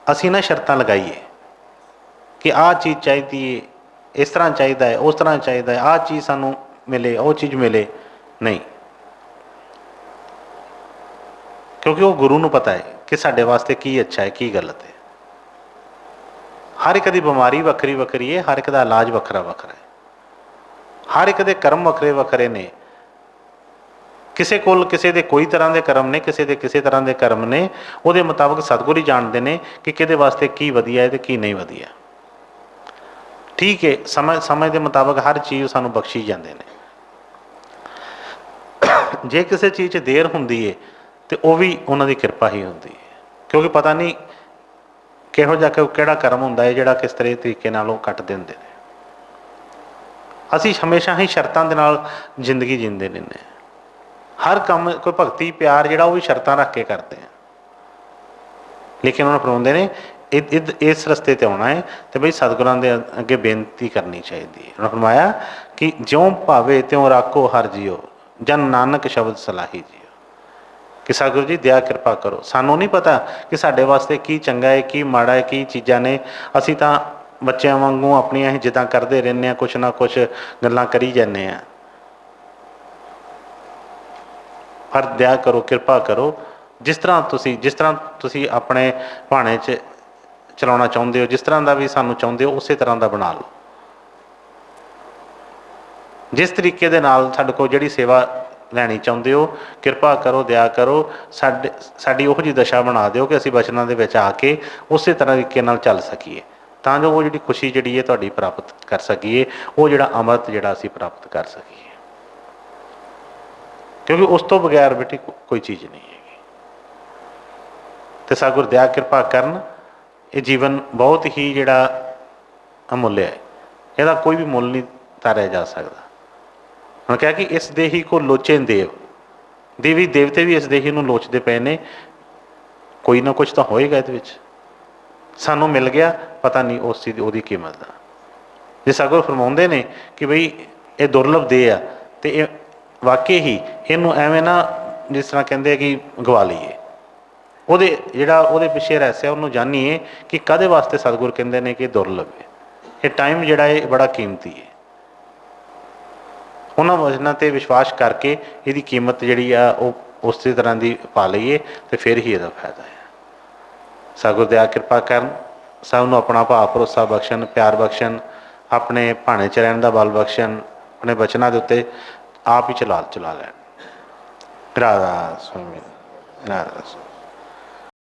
ਅਸੀਂ ਨਾ ਸ਼ਰਤਾਂ ਲਗਾਈਏ ਕਿ ਆਹ ਚੀਜ਼ ਚਾਹੀਦੀ ਹੈ, ਇਸ ਤਰ੍ਹਾਂ ਚਾਹੀਦਾ ਹੈ, ਉਸ ਤਰ੍ਹਾਂ ਚਾਹੀਦਾ ਹੈ, ਆਹ ਚੀਜ਼ ਸਾਨੂੰ ਮਿਲੇ, ਉਹ ਚੀਜ਼ ਮਿਲੇ, ਨਹੀਂ। ਕਿਉਂਕਿ ਉਹ ਗੁਰੂ ਨੂੰ ਪਤਾ ਹੈ ਕਿ ਸਾਡੇ ਵਾਸਤੇ ਕੀ ਅੱਛਾ ਹੈ, ਕੀ ਗਲਤ ਹੈ। ਹਰ ਇੱਕ ਦੀ ਬਿਮਾਰੀ ਵੱਖਰੀ ਵੱਖਰੀ ਹੈ, ਹਰ ਇੱਕ ਦਾ ਇਲਾਜ ਵੱਖਰਾ ਵੱਖਰਾ ਹੈ, ਹਰ ਇੱਕ ਦੇ ਕਰਮ ਵੱਖਰੇ ਵੱਖਰੇ ਨੇ। ਕਿਸੇ ਕੋਲ ਕਿਸੇ ਦੇ ਕੋਈ ਤਰ੍ਹਾਂ ਦੇ ਕਰਮ ਨੇ, ਕਿਸੇ ਦੇ ਕਿਸੇ ਤਰ੍ਹਾਂ ਦੇ ਕਰਮ ਨੇ। ਉਹਦੇ ਮੁਤਾਬਕ ਸਤਿਗੁਰ ਹੀ ਜਾਣਦੇ ਨੇ ਕਿ ਕਿਹਦੇ ਵਾਸਤੇ ਕੀ ਵਧੀਆ ਹੈ ਅਤੇ ਕੀ ਨਹੀਂ ਵਧੀਆ। ਠੀਕ ਹੈ, ਸਮੇਂ ਦੇ ਮੁਤਾਬਕ ਹਰ ਚੀਜ਼ ਸਾਨੂੰ ਬਖਸ਼ੀ ਜਾਂਦੇ ਨੇ। ਜੇ ਕਿਸੇ ਚੀਜ਼ 'ਚ ਦੇਰ ਹੁੰਦੀ ਹੈ ਅਤੇ ਉਹ ਵੀ ਉਹਨਾਂ ਦੀ ਕਿਰਪਾ ਹੀ ਹੁੰਦੀ ਹੈ, ਕਿਉਂਕਿ ਪਤਾ ਨਹੀਂ ਕਿਹੋ ਜਿਹਾ ਕਿਹੜਾ ਕਰਮ ਹੁੰਦਾ ਹੈ ਜਿਹੜਾ ਕਿਸ ਤਰ੍ਹਾਂ ਤਰੀਕੇ ਨਾਲ ਉਹ ਕੱਟ ਦਿੰਦੇ ਨੇ। ਅਸੀਂ ਹਮੇਸ਼ਾ ਹੀ ਸ਼ਰਤਾਂ ਦੇ ਨਾਲ ਜ਼ਿੰਦਗੀ ਜੀਂਦੇ ਰਹਿੰਦੇ ਹਾਂ। ਹਰ ਕੰਮ ਕੋਈ ਭਗਤੀ ਪਿਆਰ ਜਿਹੜਾ ਉਹ ਵੀ ਸ਼ਰਤਾਂ ਰੱਖ ਕੇ ਕਰਦੇ ਆ। ਲੇਕਿਨ ਉਹਨਾਂ ਫਰਮਾਉਂਦੇ ਨੇ ਇਸ ਰਸਤੇ 'ਤੇ ਆਉਣਾ ਹੈ ਅਤੇ ਬਈ ਸਤਿਗੁਰਾਂ ਦੇ ਅੱਗੇ ਬੇਨਤੀ ਕਰਨੀ ਚਾਹੀਦੀ ਹੈ। ਉਹਨਾਂ ਫਰਮਾਇਆ ਕਿ ਜਿਉਂ ਭਾਵੇ ਤਿਉਂ ਰਾਖੋ ਹਰ ਜੀਓ, ਜਨ ਨਾਨਕ ਸ਼ਬਦ ਸਲਾਹੀ ਜੀਓ। ਕਿ ਸਤਿਗੁਰੂ ਜੀ ਦਇਆ ਕਿਰਪਾ ਕਰੋ। ਸਾਨੂੰ ਨਹੀਂ ਪਤਾ ਕਿ ਸਾਡੇ ਵਾਸਤੇ ਕੀ ਚੰਗਾ ਹੈ, ਕੀ ਮਾੜਾ ਹੈ, ਕੀ ਚੀਜ਼ਾਂ ਨੇ। ਅਸੀਂ ਤਾਂ ਬੱਚਿਆਂ ਵਾਂਗੂ ਆਪਣੀਆਂ ਹੀ ਜਿੱਦਾਂ ਕਰਦੇ ਰਹਿੰਦੇ ਹਾਂ, ਕੁਛ ਨਾ ਕੁਛ ਗੱਲਾਂ ਕਰੀ ਜਾਂਦੇ ਹਾਂ। ਪਰ ਦਇਆ ਕਰੋ, ਕਿਰਪਾ ਕਰੋ। ਜਿਸ ਤਰ੍ਹਾਂ ਤੁਸੀਂ ਆਪਣੇ ਭਾਣੇ 'ਚ ਚਲਾਉਣਾ ਚਾਹੁੰਦੇ ਹੋ, ਜਿਸ ਤਰ੍ਹਾਂ ਦਾ ਵੀ ਸਾਨੂੰ ਚਾਹੁੰਦੇ ਹੋ, ਉਸੇ ਤਰ੍ਹਾਂ ਦਾ ਬਣਾ ਲਓ। ਜਿਸ ਤਰੀਕੇ ਦੇ ਨਾਲ ਸਾਡੇ ਕੋਲ ਜਿਹੜੀ ਸੇਵਾ ਲੈਣੀ ਚਾਹੁੰਦੇ ਹੋ, ਕਿਰਪਾ ਕਰੋ, ਦਇਆ ਕਰੋ, ਸਾਡੀ ਉਹੋ ਜਿਹੀ ਦਸ਼ਾ ਬਣਾ ਦਿਓ ਕਿ ਅਸੀਂ ਬਚਨਾਂ ਦੇ ਵਿੱਚ ਆ ਕੇ ਉਸੇ ਤਰ੍ਹਾਂ ਤਰੀਕੇ ਨਾਲ ਚੱਲ ਸਕੀਏ। ਤਾਂ ਜੋ ਉਹ ਜਿਹੜੀ ਖੁਸ਼ੀ ਜਿਹੜੀ ਹੈ ਤੁਹਾਡੀ ਪ੍ਰਾਪਤ ਕਰ ਸਕੀਏ, ਉਹ ਜਿਹੜਾ ਅੰਮ੍ਰਿਤ ਜਿਹੜਾ ਅਸੀਂ ਪ੍ਰਾਪਤ ਕਰ ਸਕੀਏ। ਕਿਉਂਕਿ ਉਸ ਤੋਂ ਬਗੈਰ ਬੇਟੀ ਕੋਈ ਚੀਜ਼ ਨਹੀਂ ਹੈਗੀ। ਤੇ ਸਤਿਗੁਰ ਦਇਆ ਕਿਰਪਾ ਕਰਨ, ਇਹ ਜੀਵਨ ਬਹੁਤ ਹੀ ਜਿਹੜਾ ਅਮੁੱਲਿਆ ਹੈ, ਇਹਦਾ ਕੋਈ ਵੀ ਮੁੱਲ ਨਹੀਂ ਤਾਰਿਆ ਜਾ ਸਕਦਾ। ਹੁਣ ਕਿਹਾ ਕਿ ਇਸ ਦੇਹੀ ਕੋ ਲੋਚੇ ਦੇਵ, ਦੇਵੀ ਦੇਵਤੇ ਵੀ ਇਸ ਦੇਹੀ ਨੂੰ ਲੋਚਦੇ ਪਏ ਨੇ, ਕੋਈ ਨਾ ਕੁਛ ਤਾਂ ਹੋਏਗਾ ਇਹਦੇ ਵਿੱਚ। ਸਾਨੂੰ ਮਿਲ ਗਿਆ, ਪਤਾ ਨਹੀਂ ਉਸ ਚੀਜ਼ ਦੀ ਉਹਦੀ ਕੀਮਤ ਦਾ। ਜੇ ਸਤਿਗੁਰ ਫਰਮਾਉਂਦੇ ਨੇ ਕਿ ਬਈ ਇਹ ਦੁਰਲਭ ਦੇਹ ਆ, ਤੇ ਇਹ ਵਾਕਈ ਹੀ ਇਹਨੂੰ ਐਵੇਂ ਨਾ ਜਿਸ ਤਰ੍ਹਾਂ ਕਹਿੰਦੇ ਆ ਕਿ ਗਵਾ ਲਈਏ, ਉਹਦੇ ਜਿਹੜਾ ਉਹਦੇ ਪਿੱਛੇ ਰਹੱਸ ਹੈ ਉਹਨੂੰ ਜਾਣੀਏ ਕਿ ਕਾਹਦੇ ਵਾਸਤੇ ਸਤਿਗੁਰ ਕਹਿੰਦੇ ਨੇ ਕਿ ਦੁਰਲਭ ਹੈ। ਇਹ ਟਾਈਮ ਜਿਹੜਾ ਹੈ ਬੜਾ ਕੀਮਤੀ ਹੈ। ਉਹਨਾਂ ਵਚਨਾਂ 'ਤੇ ਵਿਸ਼ਵਾਸ ਕਰਕੇ ਇਹਦੀ ਕੀਮਤ ਜਿਹੜੀ ਆ ਉਹ ਉਸੇ ਤਰ੍ਹਾਂ ਦੀ ਪਾ ਲਈਏ, ਅਤੇ ਫਿਰ ਹੀ ਇਹਦਾ ਫਾਇਦਾ ਹੈ। ਸਤਿਗੁਰ ਦਇਆ ਕਿਰਪਾ ਕਰਨ, ਸਭ ਨੂੰ ਆਪਣਾ ਭਾਵ ਭਰੋਸਾ ਬਖਸ਼ਣ, ਪਿਆਰ ਬਖਸ਼ਣ, ਆਪਣੇ ਭਾਣੇ 'ਚ ਰਹਿਣ ਦਾ ਬਲ ਬਖਸ਼ਣ, ਆਪਣੇ ਬਚਨਾਂ ਦੇ ਉੱਤੇ ਆਪ ਹੀ ਚਲਾ ਲੈਣ। ਰਾਧਾ ਸੁਆਮੀ, ਰਾਧਾ ਸੁਆਮੀ।